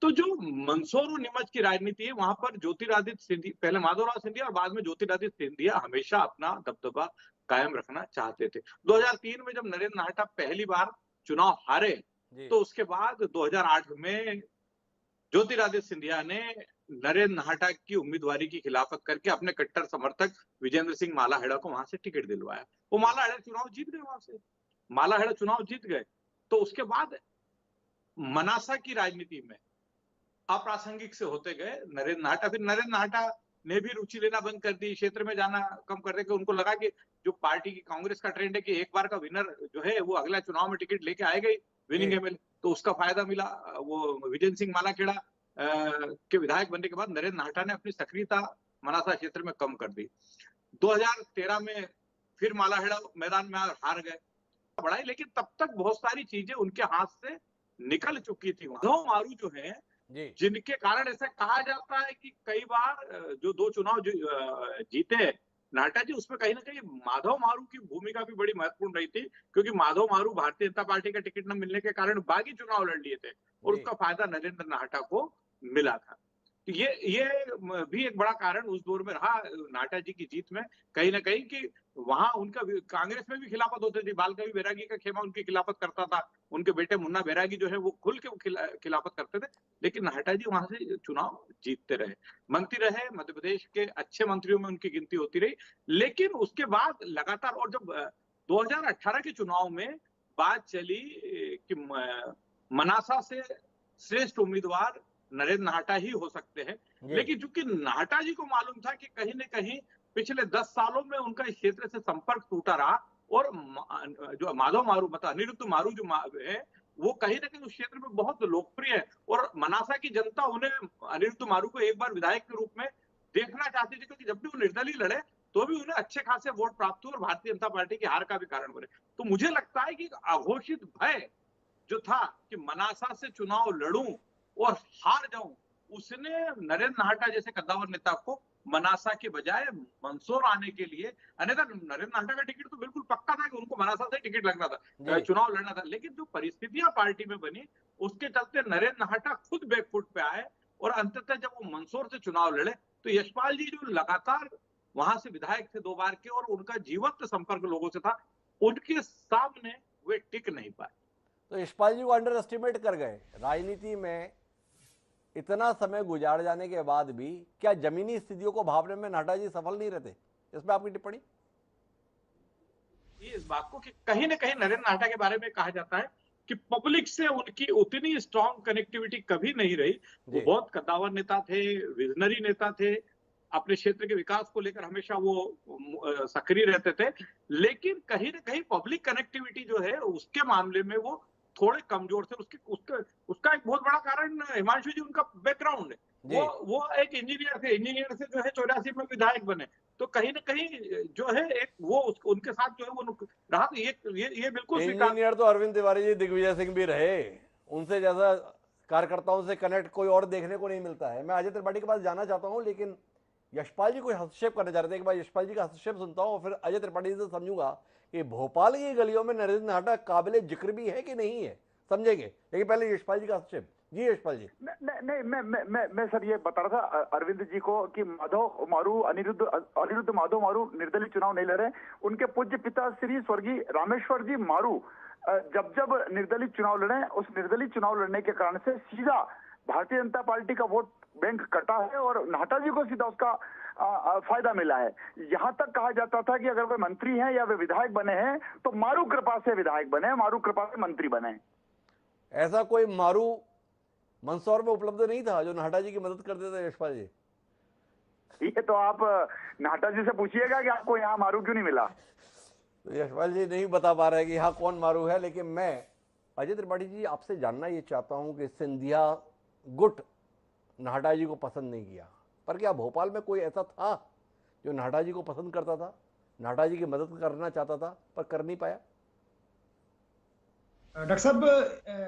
तो जो मंदसौर और नीमच की राजनीति है वहां पर ज्योतिरादित्य सिंधिया, पहले माधवराव सिंधिया और बाद में ज्योतिरादित्य सिंधिया हमेशा अपना दबदबा कायम रखना चाहते थे। 2003 में जब नरेंद्र नाहटा पहली बार चुनाव हारे, तो उसके बाद 2008 में ज्योतिरादित्य सिंधिया ने नरेंद्र नाहटा की उम्मीदवारी की खिलाफत करके अपने कट्टर समर्थक विजेंद्र सिंह मालाहेड़ा को वहां से टिकट दिलवाया। वो मालाहेड़ा चुनाव जीत गए, वहां से मालाहेड़ा चुनाव जीत गए। तो उसके बाद मनासा की राजनीति में अप्रासंगिक से होते गए नरेंद्र नाहटा। फिर नरेंद्र नाहटा ने भी रुचि लेना बंद कर दी, क्षेत्र में जाना कम कर दे। उनको लगा कि जो पार्टी की कांग्रेस का ट्रेंड है कि एक बार का विनर जो है वो अगला चुनाव में टिकट लेके आएगा ही, विनिंग एमएलए, तो उसका फायदा मिला। वो विजय सिंह मालाखेड़ा के विधायक बनने के बाद नरेंद्र नाहटा ने अपनी सक्रियता मनासा क्षेत्र में कम कर दी। 2013 में फिर मालाखेड़ा मैदान में हार गए, बढ़ाई, लेकिन तब तक बहुत सारी चीजें उनके हाथ से निकल चुकी थी। माधव मारू जो है, जिनके कारण ऐसा कहा जाता है कि कई बार जो 2 चुनाव जीते नाहटा जी, उसमें कहीं ना कहीं माधव मारू की भूमिका भी बड़ी महत्वपूर्ण रही थी, क्योंकि माधव मारू भारतीय जनता पार्टी का टिकट न मिलने के कारण बागी चुनाव लड़ लिए थे और उसका फायदा नरेंद्र नाहटा को मिला था। तो ये भी एक बड़ा कारण उस दौर में रहा नाहटा जी की जीत में, कहीं ना कहीं कि वहां उनका कांग्रेस में भी खिलाफत होती थी। बालकवि बैरागी का खेमा उनकी खिलाफत करता था, उनके बेटे मुन्ना बैरागी जो है वो खुल के खिलाफत करते थे, लेकिन नाहटा जी वहां से चुनाव जीतते रहे, मंत्री रहे, मध्य प्रदेश के अच्छे मंत्रियों में उनकी गिनती होती रही। लेकिन उसके बाद लगातार, और जब 2018 के चुनाव में बात चली कि मनासा से श्रेष्ठ उम्मीदवार नरेंद्र नाहटा ही हो सकते हैं, लेकिन चूंकि नाहटा जी को मालूम था कि कहीं न कहीं पिछले 10 सालों में उनका इस क्षेत्र से संपर्क टूटा रहा, और जो माधव मारू मतलब अनिरुद्ध मारू जो है वो कहीं ना कहीं उस क्षेत्र में बहुत लोकप्रिय है, और मनासा की जनता उन्हें अनिरुद्ध मारू को एक बार विधायक के रूप में देखना चाहती थी, क्योंकि जब भी वो निर्दलीय लड़े तो भी उन्हें अच्छे खासे वोट प्राप्त हुए और भारतीय जनता पार्टी की हार का भी कारण बने। तो मुझे लगता है कि अघोषित भय जो था कि मनासा से चुनाव लड़ूं और हार जाऊं, उसने नरेंद्र नाहटा जैसे कद्दावर नेता को मनासा के बजाय मंदसौर आने के लिए, अन्यथा नरेंद्र नाहटा का टिकट तो बिल्कुल पक्का था कि उनको मनासा से टिकट लगना था, चुनाव लड़ना था, लेकिन जो परिस्थितियां पार्टी में बनी उसके चलते नरेंद्र नाहटा खुद बैकफुट पे आए, और अंततः जब वो मंदसौर से चुनाव लड़े तो यशपाल जी जो लगातार वहां से विधायक थे 2 बार के, और उनका जीवंत संपर्क लोगों से था, उनके सामने वे टिक नहीं पाए। तो यशपाल जी को अंडर एस्टिमेट कर गए। राजनीति में इतना समय गुजार जाने के बाद भी क्या जमीनी स्थितियों को भापने में नाहटा जी सफल नहीं रहते? इसमें आपकी टिप्पणी? इस बात को कि कहीं ना कहीं नरेंद्र नाहटा के बारे में कहा जाता है कि पब्लिक से उनकी उतनी स्ट्रॉन्ग कनेक्टिविटी कभी नहीं रही। वो बहुत कद्दावर नेता थे, विजनरी नेता थे, अपने क्षेत्र के विकास को लेकर हमेशा वो सक्रिय रहते थे, लेकिन कहीं ना कहीं पब्लिक कनेक्टिविटी जो है उसके मामले में वो थोड़े कमजोर थे। उसका एक बहुत बड़ा कारण हिमांशु जी उनका बैकग्राउंड है। वो एक इंजीनियर थे, इंजीनियर से जो है 84 में विधायक बने, तो कहीं ना कहीं जो है एक वो उनके साथ जो है वो रहा। तो ये बिल्कुल इंजीनियर तो अरविंद तिवारी जी, दिग्विजय सिंह भी रहे, उनसे ज्यादा कार्यकर्ताओं से कनेक्ट कोई और देखने को नहीं मिलता है। मैं अजय त्रिपाठी के पास जाना चाहता हूँ, लेकिन यशपाल जी कोई हस्तक्षेप करना चाह रहे थे। एक बार यशपाल जी का हस्तक्षेप सुनता हूँ और फिर अजय त्रिपाठी से समझूंगा कि भोपाल की गलियों में नरेंद्र नाहटा काबिले जिक्र भी है कि नहीं है, समझेंगे। लेकिन पहले यशपाल जी का हस्तक्षेप। जी यशपाल जी। नहीं, मैं सर ये बता रहा था अरविंद जी को कि माधव मारू अनिरुद्ध माधव मारू निर्दलीय चुनाव नहीं लड़े। उनके पूज्य पिता श्री स्वर्गीय रामेश्वर जी मारू जब निर्दलीय चुनाव लड़े, उस निर्दलीय चुनाव लड़ने के कारण से सीधा भारतीय जनता पार्टी का वोट बैंक कटा है और नाहटा जी को सीधा उसका फायदा मिला है। यहाँ तक कहा जाता था कि अगर वे मंत्री हैं या वे विधायक बने हैं तो मारू कृपा से विधायक बने, मारू कृपा से मंत्री बने। ऐसा कोई मारू मंदसौर में उपलब्ध नहीं था जो नाहटा जी की मदद करते थे यशपाल जी? ये तो आप नाहटा जी से पूछिएगा कि आपको यहाँ मारू क्यों नहीं मिला। तो यशपाल जी नहीं बता पा रहे कि यहाँ कौन मारू है। लेकिन मैं अजय त्रिपाठी जी आपसे जानना ये चाहता हूँ कि सिंधिया गुट नाहटा जी को पसंद नहीं किया, पर क्या भोपाल में कोई ऐसा था जो नाहटा जी को पसंद करता था, नाहटा जी की मदद करना चाहता था, पर कर नहीं पाया? डॉक्टर साहब,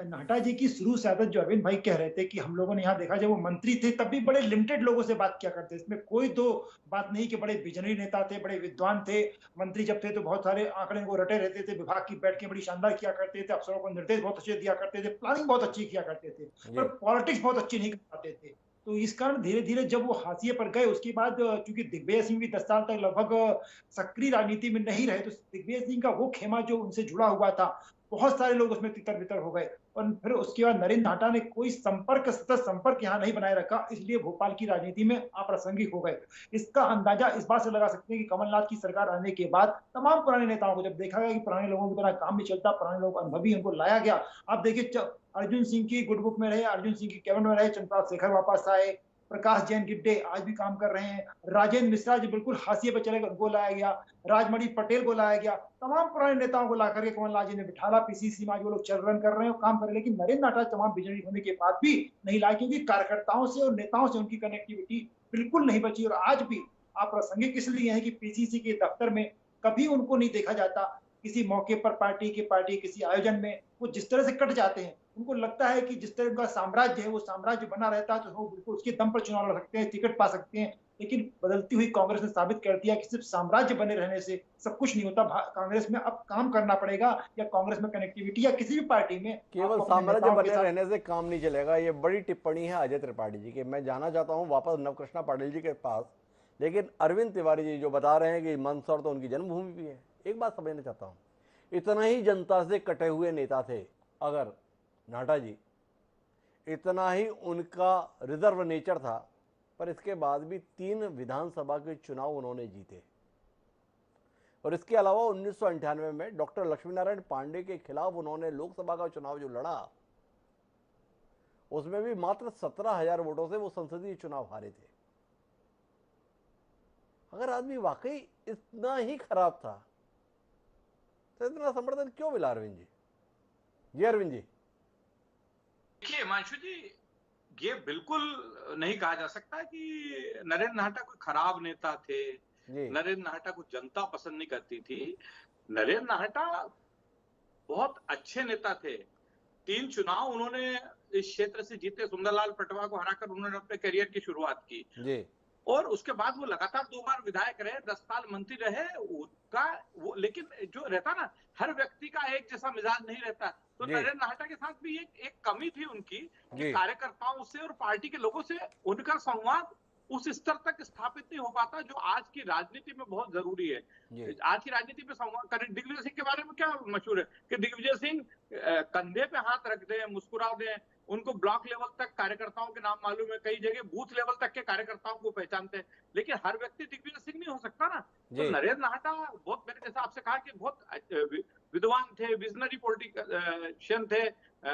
नाहटा जी की शुरू से आदत जो अरविंद भाई कह रहे थे कि हम लोगों ने यहाँ देखा जब वो मंत्री थे तब भी बड़े लिमिटेड लोगों से बात किया करते, इसमें कोई दो बात नहीं कि बड़े विजनरी नेता थे, बड़े विद्वान थे। मंत्री जब थे तो बहुत सारे आंकड़े को रटे रहते थे, विभाग की बैठकें बड़ी शानदार किया करते थे, अफसरों को निर्देश बहुत अच्छे दिया करते थे, प्लानिंग बहुत अच्छी किया करते थे, पर पॉलिटिक्स बहुत अच्छी नहीं कर पाते थे। तो इस कारण धीरे धीरे जब वो हाशिए पर गए उसके बाद चूंकि दिग्विजय सिंह भी 10 साल तक लगभग सक्रिय राजनीति में नहीं रहे, तो दिग्विजय सिंह का वो खेमा जो उनसे जुड़ा हुआ था बहुत सारे लोग उसमें तितर बितर हो गए। और फिर उसके बाद नरेंद्र नाहटा ने कोई सतत संपर्क यहाँ नहीं बनाए रखा, इसलिए भोपाल की राजनीति में अप्रासंगिक हो गए। इसका अंदाजा इस बात से लगा सकते हैं कि कमलनाथ की सरकार आने के बाद तमाम पुराने नेताओं को जब देखा गया कि पुराने लोगों की तरह काम भी चलता, पुराने लोग अनुभवी उनको लाया गया। आप देखिए अर्जुन सिंह की गुड बुक में रहे, अर्जुन सिंह की कैबिनेट में रहे, चंद्रपाल शेखर वापस आए, प्रकाश जैन गिड्डे आज भी काम कर रहे हैं, राजेंद्र मिश्रा जो बिल्कुल हाशिए पे चले गए उनको लाया गया, राजमणि पटेल को लाया गया, तमाम पुराने नेताओं को ला करके कमलनाथ जी ने बिठाला, पीसीसी में आज वो लोग चल रन कर रहे हैं और काम कर रहे हैं। लेकिन नरेंद्र नाहटा तमाम बिजली होने के बाद भी नहीं लाए, क्योंकि कार्यकर्ताओं से और नेताओं से उनकी कनेक्टिविटी बिल्कुल नहीं बची। और आज भी आप प्रासंगिक इसलिए है कि पीसीसी के दफ्तर में कभी उनको नहीं देखा जाता, किसी मौके पर पार्टी किसी आयोजन में वो जिस तरह से कट जाते हैं, उनको लगता है कि जिस तरह उनका साम्राज्य है वो साम्राज्य बना रहता है तो वो बिल्कुल उसके दम पर चुनाव लड़ सकते हैं, टिकट पा सकते हैं। लेकिन बदलती हुई कांग्रेस ने साबित कर दिया कि सिर्फ साम्राज्य बने रहने से सब कुछ नहीं होता। कांग्रेस में अब काम करना पड़ेगा, या कांग्रेस में कनेक्टिविटी या किसी भी पार्टी में केवल साम्राज्य बने रहने से काम नहीं चलेगा। ये बड़ी टिप्पणी है अजय त्रिपाठी जी की। मैं जाना चाहता हूँ वापस नवकृष्णा पाटिल जी के पास, लेकिन अरविंद तिवारी जी जो बता रहे हैं कि मंदसौर तो उनकी जन्मभूमि भी है, एक बात समझना चाहता हूँ, इतना ही जनता से कटे हुए नेता थे अगर नाहटा जी, इतना ही उनका रिजर्व नेचर था, पर इसके बाद भी 3 विधानसभा के चुनाव उन्होंने जीते। और इसके अलावा 1998 में डॉक्टर लक्ष्मीनारायण पांडे के खिलाफ उन्होंने लोकसभा का चुनाव जो लड़ा, उसमें भी मात्र 17,000 वोटों से वो संसदीय चुनाव हारे थे। अगर आदमी वाकई इतना ही खराब था तो इतना समर्थन क्यों मिला अरविंद जी? जी अरविंद जी। देखिए हिमांशु जी, ये बिल्कुल नहीं कहा जा सकता कि नरेंद्र नाहटा कोई खराब नेता थे, नरेंद्र नाहटा को जनता पसंद नहीं करती थी। नरेंद्र नाहटा बहुत अच्छे नेता थे। 3 चुनाव उन्होंने इस क्षेत्र से जीते, सुंदरलाल पटवा को हराकर उन्होंने अपने करियर की शुरुआत की जी। और उसके बाद वो लगातार 2 बार विधायक रहे, 10 साल मंत्री रहे। उनका वो, लेकिन जो रहता ना, हर व्यक्ति का एक जैसा मिजाज नहीं रहता। तो नरेंद्र नाहटा के साथ भी एक कमी थी उनकी कि कार्यकर्ताओं से और पार्टी के लोगों से उनका संवाद उस स्तर तक स्थापित नहीं हो पाता जो आज की राजनीति में बहुत जरूरी है। आज की राजनीति में संवाद करें। दिग्विजय सिंह के बारे में क्या मशहूर है कि दिग्विजय सिंह कंधे पे हाथ रख दें, मुस्कुरा दें, उनको ब्लॉक लेवल तक कार्यकर्ताओं के नाम मालूम है, कई जगह बूथ लेवल तक के कार्यकर्ताओं को पहचानते हैं। लेकिन हर व्यक्ति दिग्विजय सिंह नहीं हो सकता ना। तो नरेंद्र नाहटा बहुत, मैंने जैसा आपसे कहा कि बहुत विद्वान थे, विजनरी पॉलिटिशियन थे,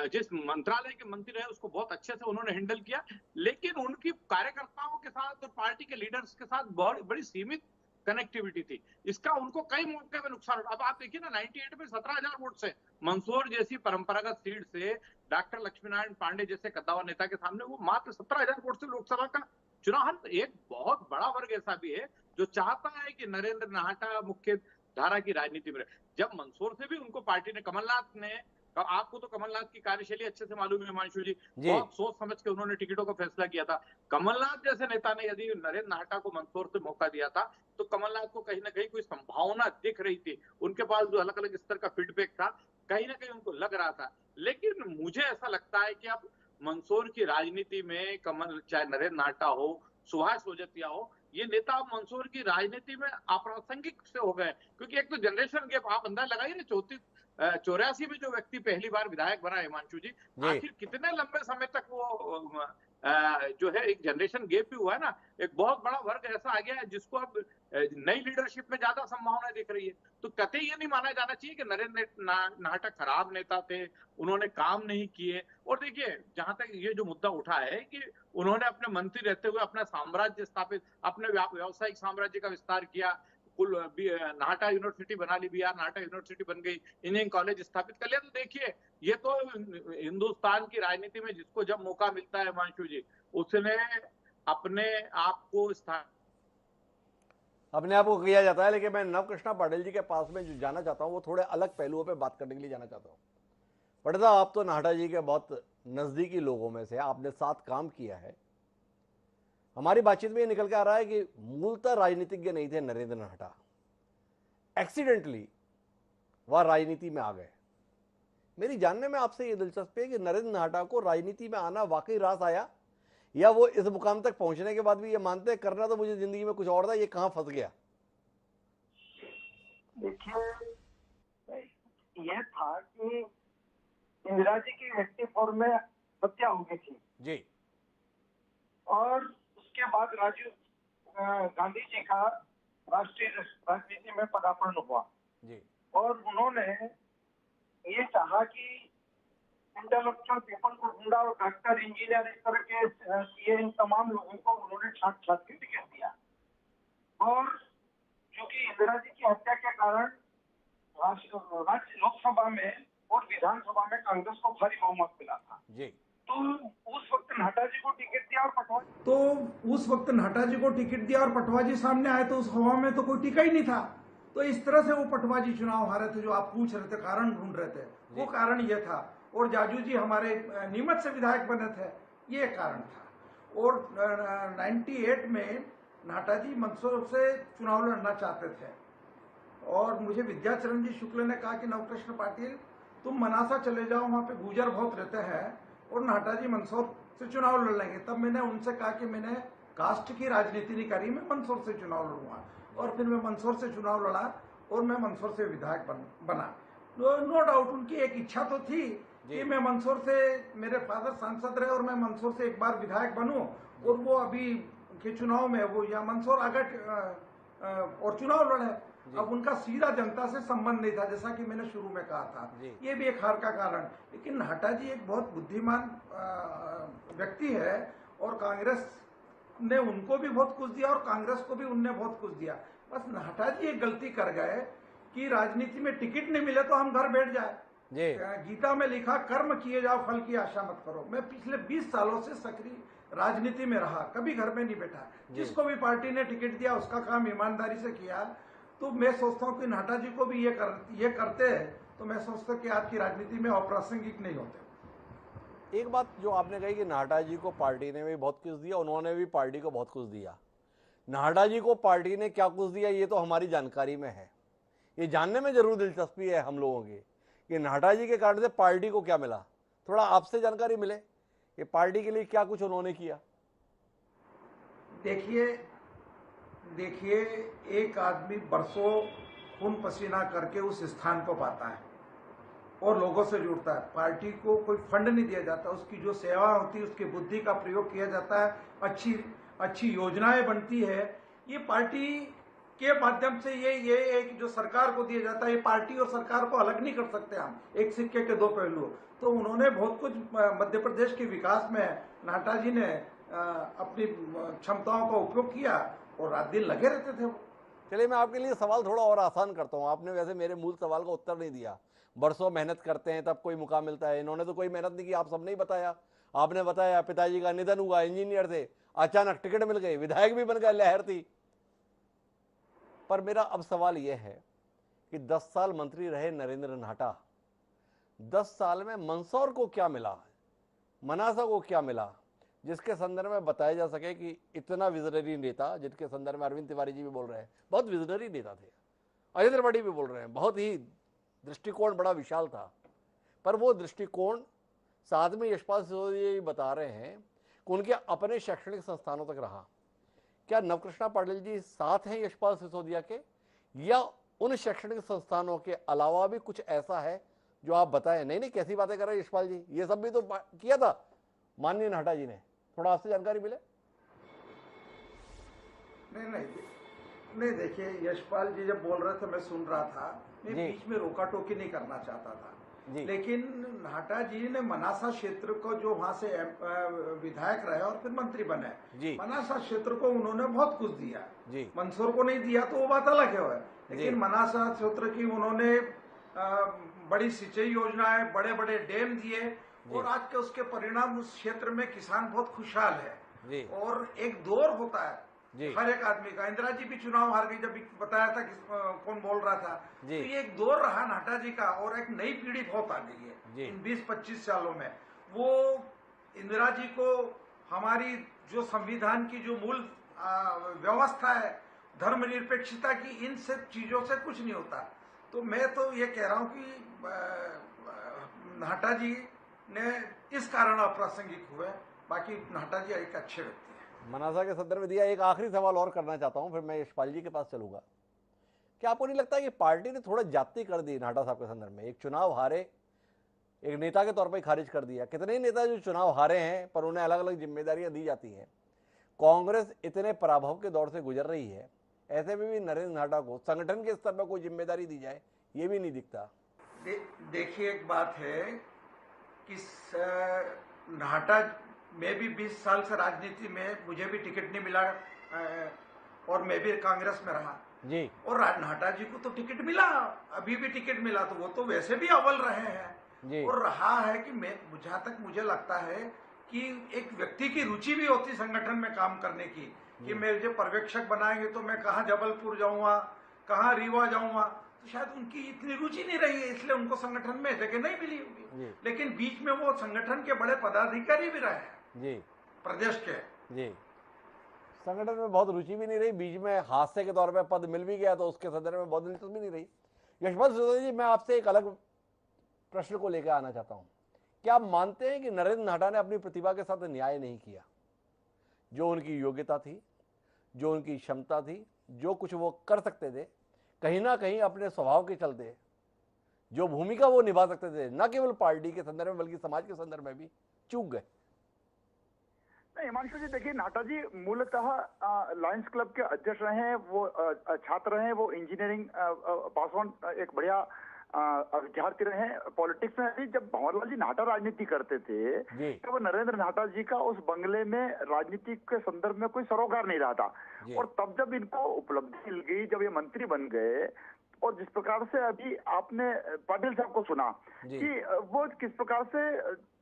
जिस मंत्रालय के मंत्री रहे उसको बहुत अच्छे से उन्होंने हैंडल किया। लेकिन उनकी कार्यकर्ताओं के साथ और पार्टी के लीडर्स के साथ बहुत बड़ी सीमित कनेक्टिविटी थी। इसका उनको कई मौके में नुकसान हुआ। अब आप देखिए ना, 98 में 17,000 वोट से मंदसौर जैसी परंपरागत सीट से डॉक्टर लक्ष्मीनारायण पांडे जैसे कद्दावर नेता के सामने वो मात्र 17,000 वोट से लोकसभा का चुनाव हार। एक बहुत बड़ा वर्ग ऐसा भी है जो चाहता है कि नरेंद्र नाहटा मुख्य धारा की राजनीति में रहे। जब मंदसौर से भी उनको पार्टी ने, कमलनाथ ने, आपको तो कमलनाथ की कार्यशैली अच्छे से मालूम है हिमांशु जी, बहुत सोच समझ के उन्होंने टिकटों का फैसला किया था। कमलनाथ जैसे नेता ने यदि नरेंद्र नाहटा को मंदसौर से मौका दिया था तो कमलनाथ को कहीं ना कहीं कोई संभावना दिख रही थी। उनके पास जो अलग अलग स्तर का फीडबैक था, कहीं ना कहीं उनको लग रहा था। लेकिन मुझे ऐसा लगता है कि अब मंदसौर की राजनीति में चाहे नरेंद्र नाहटा हो, सुभाष सोजतिया हो, ये नेता मंदसौर की राजनीति में अप्रासंगिक से हो गए। क्योंकि एक तो जनरेशन गैप, आप अंदाजा लगाइए ना, 84 में जो व्यक्ति पहली बार विधायक बना हिमांशु जी, आखिर कितने लंबे समय तक वो जो है एक जनरेशन गैप भी हुआ है ना। एक बहुत बड़ा वर्ग ऐसा आ गया है जिसको अब नई लीडरशिप में ज्यादा संभावना दिख रही है। तो कतई ये नहीं माना जाना चाहिए कि नरेंद्र नाहटा खराब नेता थे, उन्होंने काम नहीं किए। और देखिए, जहां तक ये जो मुद्दा उठा है कि उन्होंने अपने मंत्री रहते हुए अपना साम्राज्य स्थापित, अपने व्यावसायिक साम्राज्य का विस्तार किया, कुल नाहटा यूनिवर्सिटी बना ली, बिहार नाहटा यूनिवर्सिटी बन गई, इंजीनियरिंग कॉलेज स्थापित कर लिया। तो देखिए, ये तो हिंदुस्तान की राजनीति में जिसको जब मौका मिलता है हिमांशु जी, उसने अपने आप को किया जाता है। लेकिन मैं नवकृष्णा पाटिल जी के पास में जो जाना चाहता हूँ वो थोड़े अलग पहलुओं पे बात करने के लिए जाना चाहता हूँ। पाटिल साहब, आप तो नाहटा जी के बहुत नजदीकी लोगों में से, आपने साथ काम किया है। हमारी बातचीत में ये निकल के आ रहा है कि मूलतः राजनीतिज्ञ नहीं थे नरेंद्र नाहटा, एक्सीडेंटली वह राजनीति में आ गए। मेरी जानने में आपसे ये दिलचस्पी है कि नरेंद्र नाहटा को राजनीति में आना वाकई रास आया, या वो इस मुकाम तक पहुंचने के बाद भी ये मानते हैं करना तो मुझे जिंदगी में कुछ और था, ये कहां फंस गया? देखिए, यह था कि इंदिरा जी की 84 में हत्या हो गई थी जी, और उसके बाद राजीव गांधी जी का राष्ट्रीय राजनीति में पदार्पण हुआ जी, और उन्होंने ये चाहा कि इंटेलेक्चुअल पीपल को ढूंढा और डॉक्टर, इंजीनियर, इस तरह के सीए, इन तमाम लोगों को उन्होंने छाट छाट के टिकट दिया। और क्योंकि इंदिरा जी की हत्या के कारण राज्य लोकसभा में और विधानसभा में कांग्रेस को भारी बहुमत मिला था जी। तो उस वक्त नाहटा जी को टिकट दिया और पटवा जी सामने आए तो उस हवा में तो कोई टिका ही नहीं था। तो इस तरह से वो पटवा जी चुनाव हारे थे। जो आप पूछ रहे थे, कारण ढूंढ रहे थे, वो कारण ये था। और जाजू जी हमारे नीमच से विधायक बने थे, ये कारण था। और 98 में नाहटा जी मंदसौर से चुनाव लड़ना चाहते थे और मुझे विद्याचरण जी शुक्ल ने कहा कि नवकृष्ण पाटिल तुम मनासा चले जाओ, वहाँ पे गुर्जर बहुत रहते हैं और नाहटा जी मंदसौर से चुनाव लड़ लेंगे। तब मैंने उनसे कहा कि मैंने कास्ट की राजनीति नहीं करी, मैं मंदसौर से चुनाव लड़ूंगा। और फिर मैं मंदसौर से चुनाव लड़ा और मैं मंदसौर से विधायक बना। नो डाउट उनकी एक इच्छा तो थी कि मैं मंदसौर से, मेरे फादर सांसद रहे और मैं मंदसौर से एक बार विधायक बनूं। और वो अभी के चुनाव में वो या मंदसौर आगट और चुनाव लड़े। अब उनका सीधा जनता से संबंध नहीं था, जैसा कि मैंने शुरू में कहा था। ये भी एक हार का कारण। लेकिन नाहटा जी एक बहुत बुद्धिमान व्यक्ति है और कांग्रेस ने उनको भी बहुत कुछ दिया और कांग्रेस को भी उनने बहुत कुछ दिया। बस नाहटा जी एक गलती कर गए कि राजनीति में टिकट नहीं मिले तो हम घर बैठ जाए। गीता में लिखा, कर्म किए जाओ, फल की आशा मत करो। मैं पिछले 20 सालों से सक्रिय राजनीति में रहा, कभी घर में नहीं बैठा। जिसको भी पार्टी ने टिकट दिया उसका काम ईमानदारी से किया। तो मैं सोचता हूँ कि नाहटा जी को भी ये करते हैं तो मैं सोचता हूँ कि आज की राजनीति में अप्रासंगिक नहीं होते। एक बात जो आपने कही कि नाहटा जी को पार्टी ने भी बहुत कुछ दिया, उन्होंने भी पार्टी को बहुत कुछ दिया। नाहटा जी को पार्टी ने क्या कुछ दिया ये तो हमारी जानकारी में है। ये जानने में जरूर दिलचस्पी है हम लोगों की कि नाहटा जी के कारण से पार्टी को क्या मिला। थोड़ा आपसे जानकारी मिले कि पार्टी के लिए क्या कुछ उन्होंने किया। देखिए एक आदमी बरसों खून पसीना करके उस स्थान को पाता है और लोगों से जुड़ता है। पार्टी को कोई फंड नहीं दिया जाता, उसकी जो सेवा होती है उसकी बुद्धि का प्रयोग किया जाता है, अच्छी योजनाएं बनती है। ये पार्टी के माध्यम से ये एक जो सरकार को दिया जाता है, ये पार्टी और सरकार को अलग नहीं कर सकते हम, एक सिक्के के दो पहलू। तो उन्होंने बहुत कुछ मध्य प्रदेश के विकास में नाहटा जी ने अपनी क्षमताओं का उपयोग किया और रात दिन लगे रहते थे वो। चलिए मैं आपके लिए सवाल थोड़ा और आसान करता हूँ। आपने वैसे मेरे मूल सवाल का उत्तर नहीं दिया। बरसों मेहनत करते हैं तब कोई मुकाम मिलता है, इन्होंने तो कोई मेहनत नहीं की। आप सबने ही बताया, आपने बताया पिताजी का निधन हुआ, इंजीनियर थे, अचानक टिकट मिल गई, विधायक भी बन गए, लहर थी। पर मेरा अब सवाल यह है कि 10 साल मंत्री रहे नरेंद्र नाहटा, 10 साल में मंदसौर को क्या मिला, मनासा को क्या मिला, जिसके संदर्भ में बताया जा सके कि इतना विजनरी नेता, जिनके संदर्भ में अरविंद तिवारी जी भी बोल रहे हैं बहुत विजनरी नेता थे, अजय त्रिपाठी भी बोल रहे हैं बहुत ही दृष्टिकोण बड़ा विशाल था। पर वो दृष्टिकोण साथ में यशपाल सिसोदिया जी बता रहे हैं कि उनके अपने शैक्षणिक संस्थानों तक रहा। क्या नवकृष्णा पाटिल जी साथ हैं यशपाल सिसोदिया के, या उन शैक्षणिक संस्थानों के अलावा भी कुछ ऐसा है जो आप बताएं? नहीं कैसी बातें कर रहे हैं यशपाल जी, ये सब भी तो किया था माननीय नाहटा जी ने। थोड़ा आपसे जानकारी मिले। नहीं देखिए, यशपाल जी जब बोल रहे थे मैं सुन रहा था, मैं बीच में रोका टोकी नहीं करना चाहता था। लेकिन नाहटा जी ने मनासा क्षेत्र को, जो वहां से विधायक रहे और फिर मंत्री बने, मनासा क्षेत्र को उन्होंने बहुत कुछ दिया। मंदसौर को नहीं दिया तो वो बात अलग है। लेकिन मनासा क्षेत्र की उन्होंने बड़ी सिंचाई योजनाएं, बड़े बड़े डैम दिए और आज के उसके परिणाम उस क्षेत्र में किसान बहुत खुशहाल है। और एक दौर होता है हर एक आदमी का। इंदिरा जी भी चुनाव हार गई, जब बताया था कौन बोल रहा था। तो ये एक दौर रहा नाहटा जी का और एक नई पीढ़ी बहुत आ गई है इन 20-25 सालों में। वो इंदिरा जी को हमारी जो संविधान की जो मूल व्यवस्था है, धर्मनिरपेक्षता की, इन सब चीजों से कुछ नहीं होता। तो मैं तो ये कह रहा हूँ कि नाहटा जी ने इस कारण अप्रासंगिक हुए। बाकी नाहटा जी एक अच्छे व्यक्ति हैं। मनासा के संदर्भ में दिया। एक आखिरी सवाल और करना चाहता हूं, फिर मैं यशपाल जी के पास चलूंगा। क्या आपको नहीं लगता कि पार्टी ने थोड़ा जाति कर दी नाहटा साहब के संदर्भ में? एक चुनाव हारे, एक नेता के तौर पर खारिज कर दिया। कितने ही नेता जो चुनाव हारे हैं पर उन्हें अलग अलग जिम्मेदारियां दी जाती हैं। कांग्रेस इतने पराभव के दौर से गुजर रही है, ऐसे में भी नरेंद्र नाहटा को संगठन के स्तर पर कोई जिम्मेदारी दी जाए, ये भी नहीं दिखता। देखिए एक बात है कि नाहटा में भी 20 साल से राजनीति में, मुझे भी टिकट नहीं मिला और मैं भी कांग्रेस में रहा जी, और नाहटा जी को तो टिकट मिला, अभी भी टिकट मिला, तो वो तो वैसे भी अव्वल रहे हैं जी। और रहा है कि मैं, जहां तक मुझे लगता है कि एक व्यक्ति की रुचि भी होती संगठन में काम करने की, कि मुझे पर्यवेक्षक बनाएंगे तो मैं कहाँ जबलपुर जाऊंगा, कहाँ रीवा जाऊंगा, तो शायद उनकी इतनी रुचि नहीं रही है, इसलिए उनको संगठन में जगह नहीं मिली होगी। लेकिन बीच में वो संगठन के बड़े पदाधिकारी भी रहे हैं जी, प्रदेश के जी। संगठन में बहुत रुचि भी नहीं रही, बीच में हादसे के तौर पे पद मिल भी गया तो उसके संदर्भ में बहुत दिलचस्पी नहीं रही। यशवंत सिसोदिया जी, मैं आपसे एक अलग प्रश्न को लेकर आना चाहता हूँ। क्या आप मानते हैं कि नरेंद्र नाहटा ने अपनी प्रतिभा के साथ न्याय नहीं किया? जो उनकी योग्यता थी, जो उनकी क्षमता थी, जो कुछ वो कर सकते थे, कहीं ना कहीं अपने स्वभाव के चलते जो भूमिका वो निभा सकते थे, न केवल पार्टी के संदर्भ में बल्कि समाज के संदर्भ में भी चूक गए। नहीं हिमांशु जी, देखिए नाहटा जी मूलतः लायंस क्लब के अध्यक्ष रहे हैं, वो छात्र रहे हैं, वो इंजीनियरिंग पास ऑन एक बढ़िया विद्यार्थी रहे। पॉलिटिक्स में भी जब भंवरलाल जी नाहटा राजनीति करते थे तो वो नरेंद्र नाहटा जी का उस बंगले में राजनीति के संदर्भ में कोई सरोकार नहीं रहा था। और तब जब इनको उपलब्धि मिल गई, जब ये मंत्री बन गए, और जिस प्रकार से अभी आपने पाटिल साहब को सुना कि वो किस प्रकार से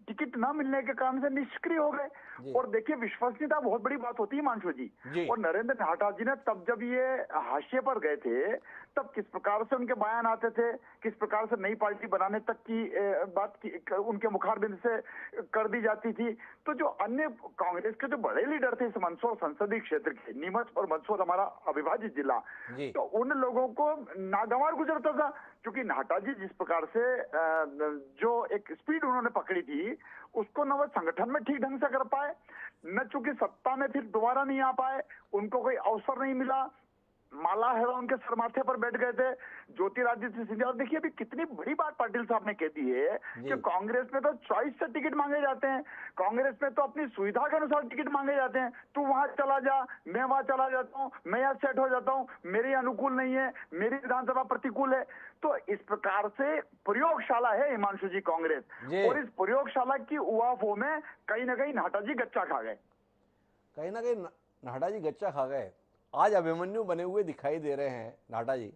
टिकट न मिलने के कारण से निष्क्रिय हो गए। और देखिए विश्वसनीयता बहुत बड़ी बात होती है हिमांशु जी। और नरेंद्र नाहटा जी ने तब जब ये हाशिए पर गए थे तब किस प्रकार से उनके बयान आते थे, किस प्रकार से नई पार्टी बनाने तक की बात की उनके मुखारबिंद से कर दी जाती थी। तो जो अन्य कांग्रेस के जो बड़े लीडर थे इस मंदसौर संसदीय क्षेत्र के, नीमच और मंदसौर हमारा अविभाजित जिला, तो उन लोगों को नागवार गुजरता था। क्योंकि नाहटा जी जिस प्रकार से जो एक स्पीड उन्होंने पकड़ी थी उसको न वो संगठन में ठीक ढंग से कर पाए, न चूंकि सत्ता में फिर दोबारा नहीं आ पाए, उनको कोई अवसर नहीं मिला, माला है उनके सर माथे पर बैठ गए थे ज्योतिरादित्य सिंधिया। और देखिए अभी कितनी बड़ी बात पाटिल साहब ने कह दी है कि कांग्रेस में तो चॉइस से टिकट मांगे जाते हैं, कांग्रेस में तो अपनी सुविधा के अनुसार टिकट मांगे जाते हैं। तू वहां चला जा, मैं वहां चला जाता हूँ, मैं यहाँ सेट हो जाता हूँ, मेरे अनुकूल नहीं है, मेरी विधानसभा प्रतिकूल है। तो इस प्रकार से प्रयोगशाला है हिमांशु जी कांग्रेस, और इस प्रयोगशाला की उवाफों में कहीं ना कहीं नाहटा जी गच्चा खा गए। कहीं ना कहीं नाहटा जी गच्चा खा गए। आज अभिमन्यु बने हुए दिखाई दे रहे हैं नाहटा जी।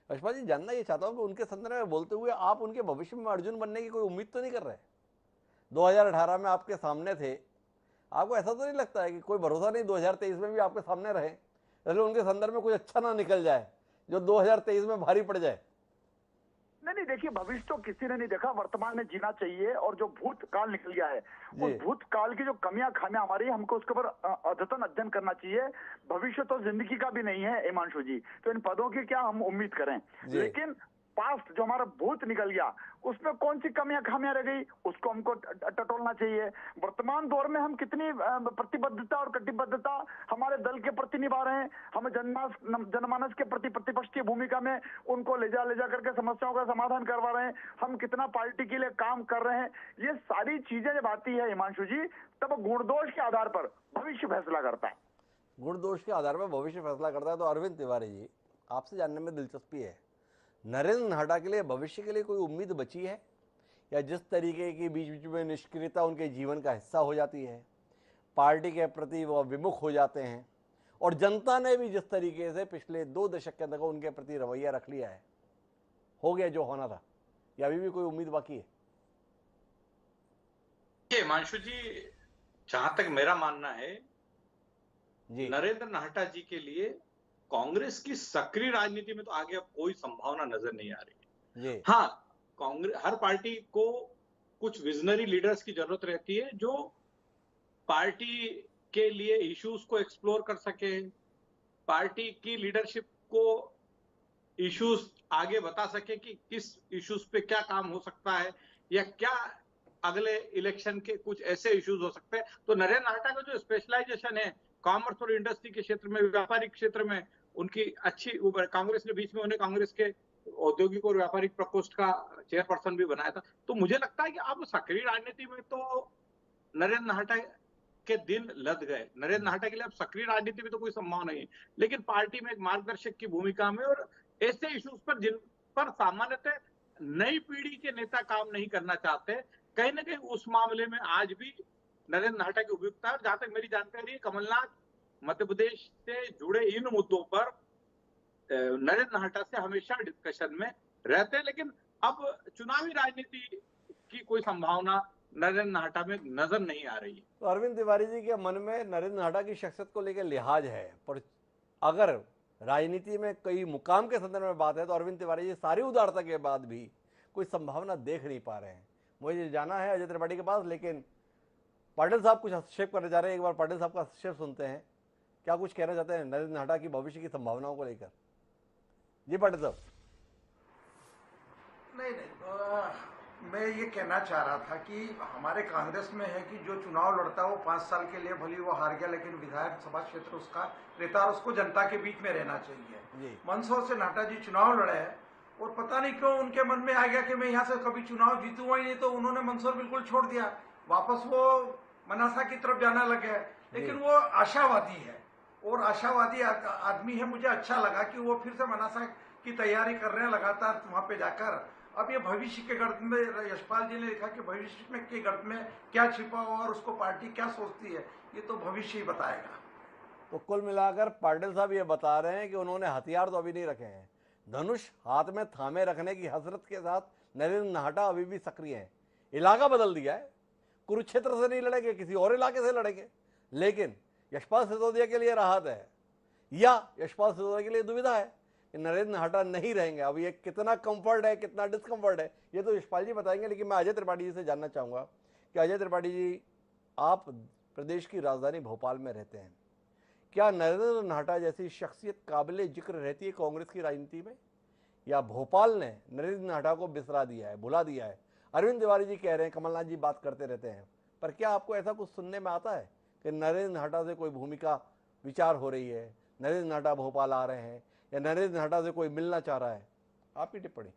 यशपाल जी, जानना ये चाहता हूँ कि उनके संदर्भ में बोलते हुए आप उनके भविष्य में अर्जुन बनने की कोई उम्मीद तो नहीं कर रहे? 2018 में आपके सामने थे, आपको ऐसा तो नहीं लगता है कि कोई भरोसा नहीं 2023 में भी आपके सामने रहे, इसलिए उनके संदर्भ में कुछ अच्छा ना निकल जाए जो 2023 में भारी पड़ जाए? नहीं देखिए, भविष्य तो किसी ने नहीं देखा, वर्तमान में जीना चाहिए। और जो भूतकाल निकल गया है उस भूतकाल की जो कमियां खामियां हमारी, हमको उसके ऊपर अद्यतन अध्ययन करना चाहिए। भविष्य तो जिंदगी का भी नहीं है हिमांशु जी, तो इन पदों की क्या हम उम्मीद करें। लेकिन पास्ट जो हमारा भूत निकल गया उसमें कौन सी कमियां खामियां रह गई उसको हमको टटोलना चाहिए। वर्तमान दौर में हम कितनी प्रतिबद्धता और कटिबद्धता हमारे दल के प्रति निभा रहे हैं, हम जनमानस के प्रति प्रतिपक्ष की भूमिका में उनको ले जा करके समस्याओं का समाधान करवा रहे हैं, हम कितना पार्टी के लिए काम कर रहे हैं, ये सारी चीजें जब आती है हिमांशु जी तब गुणदोष के आधार पर भविष्य फैसला करता है। गुणदोष के आधार पर भविष्य फैसला करता है। तो अरविंद तिवारी जी, आपसे जानने में दिलचस्पी है, नरेंद्र नाहटा के लिए भविष्य के लिए कोई उम्मीद बची है, या जिस तरीके की बीच बीच में निष्क्रियता उनके जीवन का हिस्सा हो जाती है, पार्टी के प्रति वो विमुख हो जाते हैं, और जनता ने भी जिस तरीके से पिछले 2 दशक के अंदर उनके प्रति रवैया रख लिया है, हो गया जो होना था, या अभी भी कोई उम्मीद बाकी है? हिमांशु जी, जहां तक मेरा मानना है नरेंद्र नाहटा जी के लिए कांग्रेस की सक्रिय राजनीति में तो आगे अब कोई संभावना नजर नहीं आ रही है। हाँ, कांग्रेस हर पार्टी को कुछ विजनरी लीडर्स की जरूरत रहती है जो पार्टी के लिए इश्यूज को एक्सप्लोर कर सके, पार्टी की लीडरशिप को इश्यूज आगे बता सके कि किस इश्यूज पे क्या काम हो सकता है या क्या अगले इलेक्शन के कुछ ऐसे इश्यूज हो सकते हैं। तो नरेंद्र नाहटा का जो स्पेशलाइजेशन है कॉमर्स और इंडस्ट्री के क्षेत्र में, व्यापारिक क्षेत्र में उनकी अच्छी, कांग्रेस ने बीच में उन्हें कांग्रेस के औद्योगिक और व्यापारिक प्रकोष्ठ का चेयरपर्सन भी बनाया था। तो मुझे लगता है कि अब सक्रिय राजनीति में तो नरेंद्र नाहटा के दिन लद गए। नरेंद्र नाहटा के लिए अब सक्रिय राजनीति में तो कोई संभावना नहीं, लेकिन पार्टी में एक मार्गदर्शक की भूमिका में और ऐसे इश्यूज पर जिन पर सामान्यतः नई पीढ़ी के नेता काम नहीं करना चाहते, कहीं ना कहीं उस मामले में आज भी नरेंद्र नाहटा की उपयुक्तता है। जहां तक मेरी जानकारी है, कमलनाथ मध्य प्रदेश से जुड़े इन मुद्दों पर नरेंद्र नाहटा से हमेशा डिस्कशन में रहते हैं, लेकिन अब चुनावी राजनीति की कोई संभावना नरेंद्र नाहटा में नजर नहीं आ रही है। तो अरविंद तिवारी जी के मन में नरेंद्र नाहटा की शख्सियत को लेकर लिहाज है, पर अगर राजनीति में कई मुकाम के संदर्भ में बात है तो अरविंद तिवारी जी सारी उदारता के बाद भी कोई संभावना देख नहीं पा रहे हैं। मुझे जाना है अजय त्रिपाठी के पास, लेकिन पाटिल साहब कुछ हस्तक्षेप करने जा रहे हैं। एक बार पाटिल साहब का हस्तक्षेप सुनते हैं, क्या कुछ कहना चाहते हैं नरेंद्र नाहटा की भविष्य की संभावनाओं को लेकर। जी पाटिल साहब। नहीं, मैं ये कहना चाह रहा था कि हमारे कांग्रेस में है कि जो चुनाव लड़ता है वो 5 साल के लिए भले वो हार गया, लेकिन विधानसभा क्षेत्र उसका रहता और उसको जनता के बीच में रहना चाहिए। मंदसौर से नाहटा जी चुनाव लड़े और पता नहीं क्यों उनके मन में आ गया कि मैं यहाँ से कभी चुनाव जीतूंगा ही नहीं, तो उन्होंने मंदसौर बिल्कुल छोड़ दिया, वापस वो मनासा की तरफ जाने लगे। लेकिन वो आशावादी है और आशावादी आदमी है। मुझे अच्छा लगा कि वो फिर से मनासा की तैयारी कर रहे हैं लगातार वहां पे जाकर। अब ये भविष्य के गर्त में यशपाल जी ने लिखा कि भविष्य में के गर्त में क्या छिपा हुआ और उसको पार्टी क्या सोचती है, ये तो भविष्य ही बताएगा। तो कुल मिलाकर पाटिल साहब ये बता रहे हैं कि उन्होंने हथियार तो अभी नहीं रखे हैं, धनुष हाथ में थामे रखने की हसरत के साथ नरेंद्र नाहटा अभी भी सक्रिय हैं। इलाका बदल दिया है, कुरुक्षेत्र से नहीं लड़ेंगे, किसी और इलाके से लड़ेंगे, लेकिन यशपाल सिसोदिया के लिए राहत है या यशपाल सिसोदिया के लिए दुविधा है कि नरेंद्र नाहटा नहीं रहेंगे। अब ये कितना कंफर्ट है कितना डिस्कंफर्ट है ये तो यशपाल जी बताएंगे, लेकिन मैं अजय त्रिपाठी जी से जानना चाहूँगा कि अजय त्रिपाठी जी, आप प्रदेश की राजधानी भोपाल में रहते हैं, क्या नरेंद्र नाहटा जैसी शख्सियत काबिले जिक्र रहती है कांग्रेस की राजनीति में, या भोपाल ने नरेंद्र नाहटा को बिसरा दिया है, भुला दिया है? अरविंद तिवारी जी कह रहे हैं, कमलनाथ जी बात करते रहते हैं, पर क्या आपको ऐसा कुछ सुनने में आता है कि नरेंद्र नाहटा से कोई भूमिका विचार हो रही है, नरेंद्र नाहटा भोपाल आ रहे हैं, या नरेंद्र नाहटा से कोई मिलना चाह रहा है? आपकी टिप्पणी।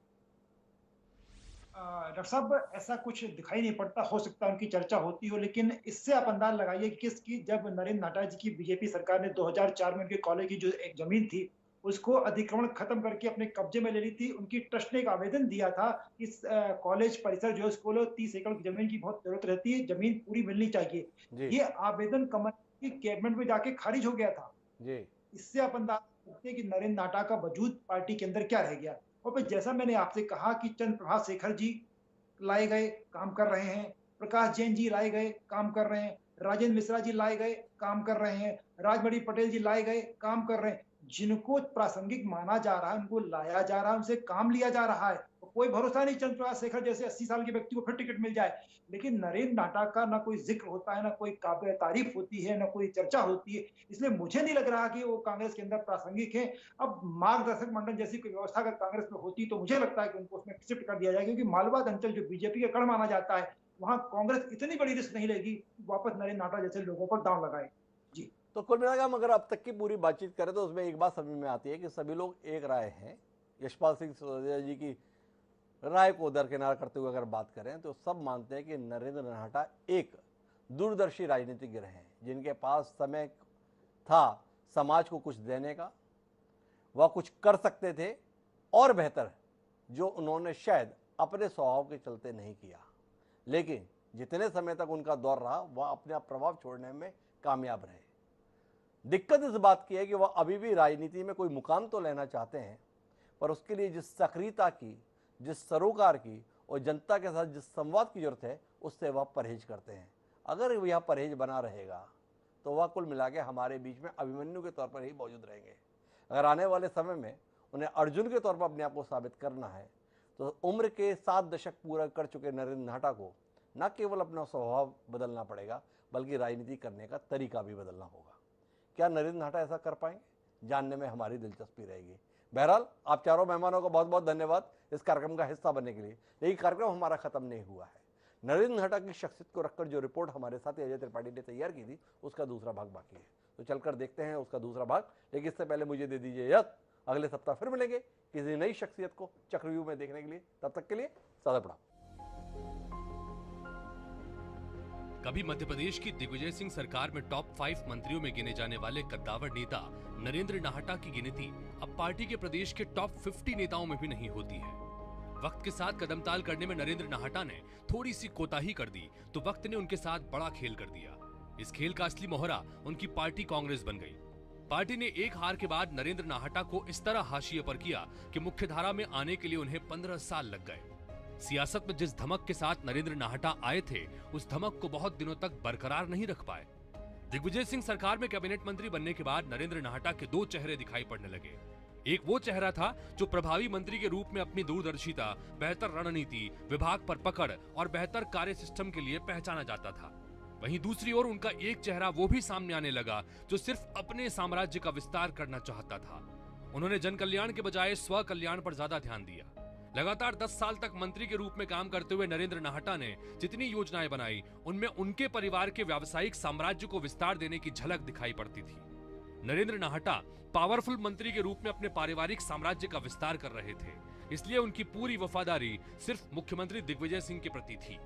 डॉक्टर साहब, ऐसा कुछ दिखाई नहीं पड़ता, हो सकता है उनकी चर्चा होती हो, लेकिन इससे आप अंदाज लगाइए किसकी, जब नरेंद्र नाहटा जी की बीजेपी सरकार ने 2004 में उनके कॉलेज की जो एक जमीन थी उसको अतिक्रमण खत्म करके अपने कब्जे में ले ली थी। उनकी ट्रस्ट ने एक आवेदन दिया था इस कॉलेज परिसर जो है उसको 30 एकड़ की जमीन की बहुत जरूरत रहती है, जमीन पूरी मिलनी चाहिए। ये आवेदन कमल की कैबिनेट में जाके खारिज हो गया था। इससे आप अंदाज करते हैं कि नरेंद्र नाहटा का वजूद पार्टी के अंदर क्या रह गया। और फिर जैसा मैंने आपसे कहा कि चंद्र प्रभात शेखर जी लाए गए, काम कर रहे हैं, प्रकाश जैन जी लाए गए, काम कर रहे हैं, राजेंद्र मिश्रा जी लाए गए, काम कर रहे हैं, राजमणि पटेल जी लाए गए, काम कर रहे हैं। जिनको प्रासंगिक माना जा रहा है उनको लाया जा रहा है, उनसे काम लिया जा रहा है। तो कोई भरोसा नहीं चंद्र प्रभात शेखर जैसे 80 साल के व्यक्ति को फिर टिकट मिल जाए। लेकिन नरेंद्र नाहटा का ना कोई जिक्र होता है, ना कोई काबिल तारीफ होती है, ना कोई चर्चा होती है। इसलिए मुझे नहीं लग रहा कि वो कांग्रेस के अंदर प्रासंगिक है। अब मार्गदर्शक मंडल जैसी कोई व्यवस्था अगर कांग्रेस में होती तो मुझे लगता है कि उनको उसमें शिफ्ट कर दिया जाए, क्योंकि मालवाद अंचल जो बीजेपी का गढ़ माना जाता है वहां कांग्रेस इतनी बड़ी रिस्क नहीं लेगी वापस नरेंद्र नाहटा जैसे लोगों पर दांव लगाए। जी, तो कुल मिलाकर अगर अब तक की पूरी बातचीत करें तो उसमें एक बात समझ में आती है कि सभी लोग एक राय हैं। यशपाल सिंह सिसोदिया जी की राय को दरकिनार करते हुए अगर बात करें तो सब मानते हैं कि नरेंद्र नाहटा एक दूरदर्शी राजनीतिज्ञ हैं, जिनके पास समय था समाज को कुछ देने का, वह कुछ कर सकते थे और बेहतर, जो उन्होंने शायद अपने स्वभाव के चलते नहीं किया। लेकिन जितने समय तक उनका दौर रहा वह अपने आप प्रभाव छोड़ने में कामयाब रहे। दिक्कत इस बात की है कि वह अभी भी राजनीति में कोई मुकाम तो लेना चाहते हैं, पर उसके लिए जिस सक्रियता की, जिस सरोकार की और जनता के साथ जिस संवाद की जरूरत है उससे वह परहेज करते हैं। अगर यह परहेज बना रहेगा तो वह कुल मिला के हमारे बीच में अभिमन्यु के तौर पर ही मौजूद रहेंगे। अगर आने वाले समय में उन्हें अर्जुन के तौर पर अपने आप को साबित करना है तो उम्र के 7 दशक पूरा कर चुके नरेंद्र नाहटा को न केवल अपना स्वभाव बदलना पड़ेगा बल्कि राजनीति करने का तरीका भी बदलना होगा। क्या नरेंद्र नाहटा ऐसा कर पाएंगे, जानने में हमारी दिलचस्पी रहेगी। बहरहाल आप चारों मेहमानों को बहुत बहुत धन्यवाद इस कार्यक्रम का हिस्सा बनने के लिए। लेकिन कार्यक्रम हमारा खत्म नहीं हुआ है। नरेंद्र नाहटा की शख्सियत को रखकर जो रिपोर्ट हमारे साथी अजय त्रिपाठी ने तैयार की थी उसका दूसरा भाग बाकी है, तो चलकर देखते हैं उसका दूसरा भाग। लेकिन इससे पहले मुझे दे दीजिए इजाजत, अगले सप्ताह फिर मिलेंगे किसी नई शख्सियत को चक्रव्यूह में देखने के लिए। तब तक के लिए सादा प्रणाम। कभी मध्य प्रदेश की दिग्विजय सिंह सरकार में टॉप 5 मंत्रियों में गिने जाने वाले कद्दावर नेता नरेंद्र नाहटा की गिनती अब पार्टी के प्रदेश के टॉप 50 नेताओं में भी नहीं होती है। वक्त के साथ कदमताल करने में नरेंद्र नाहटा ने थोड़ी सी कोताही कर दी तो वक्त ने उनके साथ बड़ा खेल कर दिया। इस खेल का असली मोहरा उनकी पार्टी कांग्रेस बन गई। पार्टी ने एक हार के बाद नरेंद्र नाहटा को इस तरह हाशिए पर किया कि मुख्यधारा में आने के लिए उन्हें 15 साल लग गए। सियासत में जिस धमक के साथ नरेंद्र नाहटा आए थे, उस धमक को बहुत दिनों तक बरकरार नहीं रख पाए। दिग्विजय सिंह सरकार में कैबिनेट मंत्री बनने के बाद नरेंद्र नाहटा के दो चेहरे दिखाई पड़ने लगे। एक वो चेहरा था जो प्रभावी मंत्री के रूप में अपनी दूरदर्शिता, बेहतर रणनीति, विभाग पर पकड़ और बेहतर कार्य सिस्टम के लिए पहचाना जाता था। वहीं दूसरी ओर उनका एक चेहरा वो भी सामने आने लगा जो सिर्फ अपने साम्राज्य का विस्तार करना चाहता था। उन्होंने जन कल्याण के बजाय स्व कल्याण पर ज्यादा ध्यान दिया। लगातार 10 साल तक मंत्री के रूप में काम करते हुए नरेंद्र नाहटा ने जितनी योजनाएं बनाई, उनमें उनके परिवार के व्यावसायिक साम्राज्य को विस्तार देने की झलक दिखाई पड़ती थी। नरेंद्र नाहटा पावरफुल मंत्री के रूप में अपने पारिवारिक साम्राज्य का विस्तार कर रहे थे, इसलिए उनकी पूरी वफादारी सिर्फ मुख्यमंत्री दिग्विजय सिंह के प्रति थी।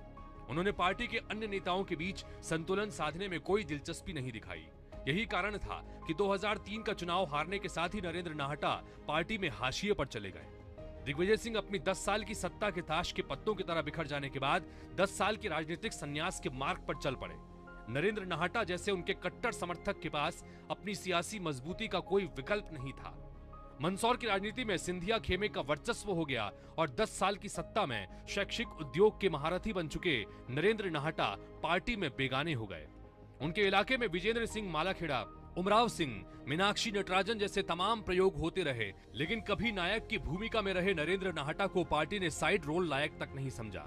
उन्होंने पार्टी के अन्य नेताओं के बीच संतुलन साधने में कोई दिलचस्पी नहीं दिखाई। यही कारण था कि 2003 का चुनाव हारने के साथ ही नरेंद्र नाहटा पार्टी में हाशिए पर चले गए। दिग्विजय सिंह अपनी 10 साल की सत्ता के ताश के पत्तों की तरह बिखर जाने के बाद 10 साल के राजनीतिक संन्यास के मार्ग पर चल पड़े। नरेंद्र नाहटा जैसे उनके कट्टर समर्थक के पास अपनी सियासी मजबूती का कोई विकल्प नहीं था। मंदसौर की राजनीति में सिंधिया खेमे का वर्चस्व हो गया और 10 साल की सत्ता में शैक्षिक उद्योग के महारथी बन चुके नरेंद्र नाहटा पार्टी में बेगाने हो गए। उनके इलाके में विजेंद्र सिंह मालाखेड़ा, उमराव सिंह, मीनाक्षी नटराजन जैसे तमाम प्रयोग होते रहे, लेकिन कभी नायक की भूमिका में रहे नरेंद्र नाहटा को पार्टी ने साइड रोल लायक तक नहीं समझा।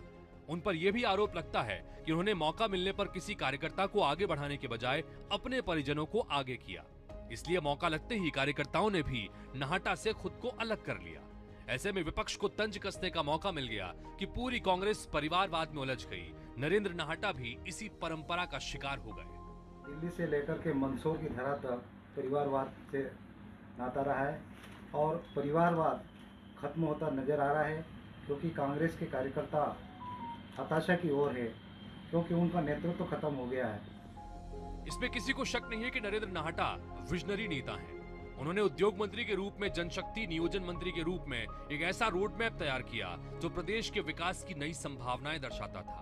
उन पर यह भी आरोप लगता है कि उन्होंने मौका मिलने पर किसी कार्यकर्ता को आगे बढ़ाने के बजाय अपने परिजनों को आगे किया। इसलिए मौका लगते ही कार्यकर्ताओं ने भी नाहटा से खुद को अलग कर लिया। ऐसे में विपक्ष को तंज कसने का मौका मिल गया कि पूरी कांग्रेस परिवारवाद में उलझ गई। नरेंद्र नाहटा भी इसी परंपरा का शिकार हो गए। दिल्ली से लेकर के मंदसौर की धरा तक परिवारवाद से नाता रहा है और परिवारवाद खत्म होता नजर आ रहा है, क्योंकि कांग्रेस के कार्यकर्ता हताशा की ओर है, क्योंकि उनका नेतृत्व खत्म हो गया है। इसमें किसी को शक नहीं है कि नरेंद्र नाहटा विजनरी नेता हैं। उन्होंने उद्योग मंत्री के रूप में, जनशक्ति नियोजन मंत्री के रूप में एक ऐसा रोड मैप तैयार किया जो प्रदेश के विकास की नई संभावनाएं दर्शाता था।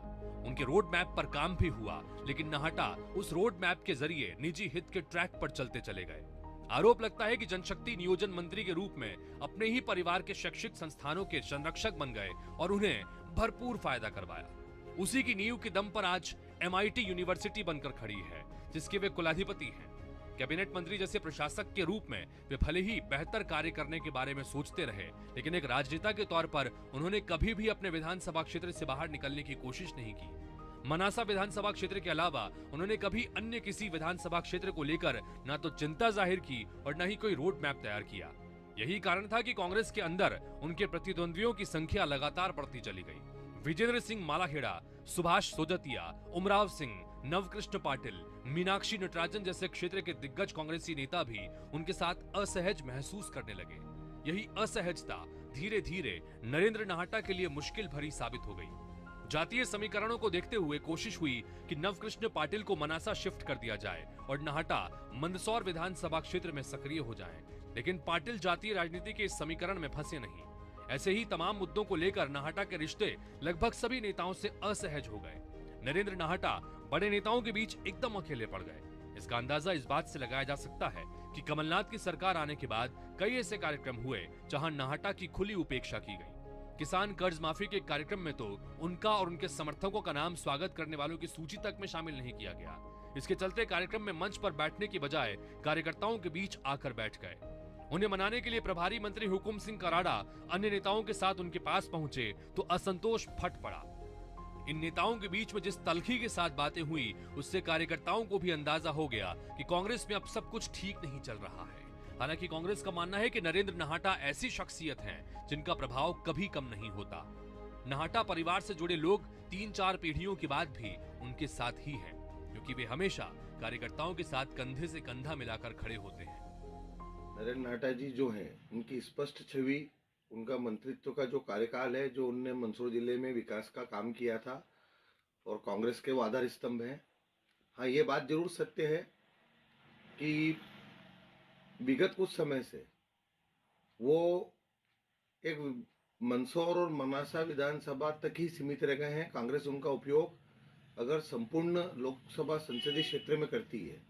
उनके रोड मैप पर काम भी हुआ, लेकिन नाहटा उस रोड मैप के जरिए निजी हित के ट्रैक पर चलते चले गए। आरोप लगता है कि जनशक्ति नियोजन मंत्री के रूप में अपने ही परिवार के शैक्षिक संस्थानों के संरक्षक बन गए और उन्हें भरपूर फायदा करवाया। उसी की नींव के दम पर आज MIT यूनिवर्सिटी बनकर खड़ी है, जिसके वे कुलाधिपति हैं। कैबिनेट मंत्री जैसे प्रशासक के रूप में वे भले ही बेहतर कार्य करने के बारे में सोचते रहे, लेकिन एक राजनेता के तौर पर उन्होंने कभी भी अपने विधानसभा क्षेत्र से बाहर निकलने की कोशिश नहीं की। मनासा विधानसभा क्षेत्र के अलावा उन्होंने कभी अन्य किसी विधानसभा क्षेत्र को लेकर न तो चिंता जाहिर की और न ही कोई रोड मैप तैयार किया। यही कारण था कि कांग्रेस के अंदर उनके प्रतिद्वंद्वियों की संख्या लगातार बढ़ती चली गई। विजेंद्र सिंह मालाखेड़ा, सुभाष सोजतिया, उमराव सिंह, नवकृष्ण पाटिल, मीनाक्षी नटराजन जैसे क्षेत्र के दिग्गज कांग्रेसी नेता भी उनके साथ असहज महसूस करने लगे। यही असहजता धीरे धीरे नरेंद्र नाहटा के लिए मुश्किल भरी साबित हो गई। जातीय समीकरणों को देखते हुए कोशिश हुई कि नवकृष्ण पाटिल को मनासा शिफ्ट कर दिया जाए और नाहटा मंदसौर विधानसभा क्षेत्र में सक्रिय हो जाएं, लेकिन पाटिल जातीय राजनीति के इस समीकरण में फंसे नहीं। ऐसे ही तमाम मुद्दों को लेकर नाहटा के रिश्ते लगभग सभी नेताओं से असहज हो गए। नरेंद्र नाहटा बड़े नेताओं के बीच एकदम अकेले पड़ गए। इसका अंदाजा इस बात से लगाया जा सकता है कि कमलनाथ की सरकार आने के बाद कई ऐसे कार्यक्रम हुए जहां नाहटा की खुली उपेक्षा की गई। किसान कर्ज माफी के कार्यक्रम में तो उनका और उनके समर्थकों का नाम स्वागत करने वालों की सूची तक में शामिल नहीं किया गया। इसके चलते कार्यक्रम में मंच पर बैठने की बजाय कार्यकर्ताओं के बीच आकर बैठ गए। उन्हें मनाने के लिए प्रभारी मंत्री हुकुम सिंह कराड़ा अन्य नेताओं के साथ उनके पास पहुंचे तो असंतोष फट पड़ा। इन नेताओं के बीच में जिस तलखी के साथ बातें हुई, उससे कार्यकर्ताओं को भी अंदाजा हो गया कि कांग्रेस में अब सब कुछ ठीक नहीं चल रहा है। हालांकि कांग्रेस का मानना है कि नरेंद्र नाहटा ऐसी शख्सियत हैं जिनका प्रभाव कभी कम नहीं होता। नाहटा परिवार से जुड़े लोग 3-4 पीढ़ियों के बाद भी उनके साथ ही हैं, क्योंकि वे हमेशा कार्यकर्ताओं के साथ कंधे से कंधा मिलाकर खड़े होते हैं। नरेंद्र नाहटा जी जो हैं, उनकी स्पष्ट छवि, उनका मंत्रित्व का जो कार्यकाल है, जो उनने मंदसौर जिले में विकास का काम किया था और कांग्रेस के वो आधार स्तंभ हैं। हाँ, ये बात जरूर सत्य है कि विगत कुछ समय से वो एक मंदसौर और मनासा विधानसभा तक ही सीमित रह गए हैं। कांग्रेस उनका उपयोग अगर संपूर्ण लोकसभा संसदीय क्षेत्र में करती है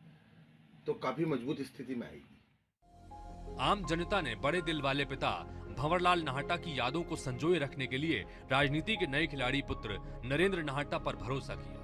तो काफी मजबूत स्थिति में आएगी। आम जनता ने बड़े दिल वाले पिता भंवरलाल नाहटा की यादों को संजोए रखने के लिए राजनीति के नए खिलाड़ी पुत्र नरेंद्र नाहटा पर भरोसा किया।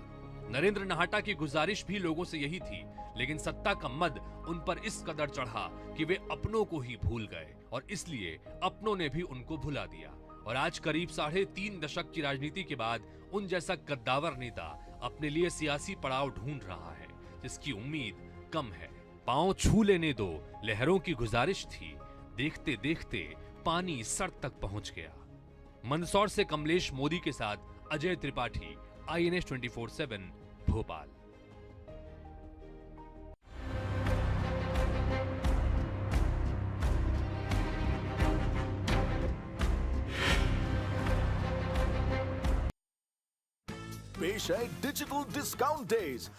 नरेंद्र नाहटा की गुजारिश भी लोगों से यही थी, लेकिन सत्ता का मद उन पर इस कदर चढ़ा कि वे अपनों को ही भूल गए और इसलिए अपनों ने भी उनको भुला दिया। और आज करीब 3.5 दशक की राजनीति के बाद उन जैसा कद्दावर नेता अपने लिए सियासी पड़ाव ढूंढ रहा है जिसकी उम्मीद कम है। पांव छू लेने दो लहरों की गुजारिश थी, देखते देखते पानी सर तक पहुंच गया। मंदसौर से कमलेश मोदी के साथ अजय त्रिपाठी, INS 24/7 भोपाल। पेश है डिजिटल डिस्काउंट डेज।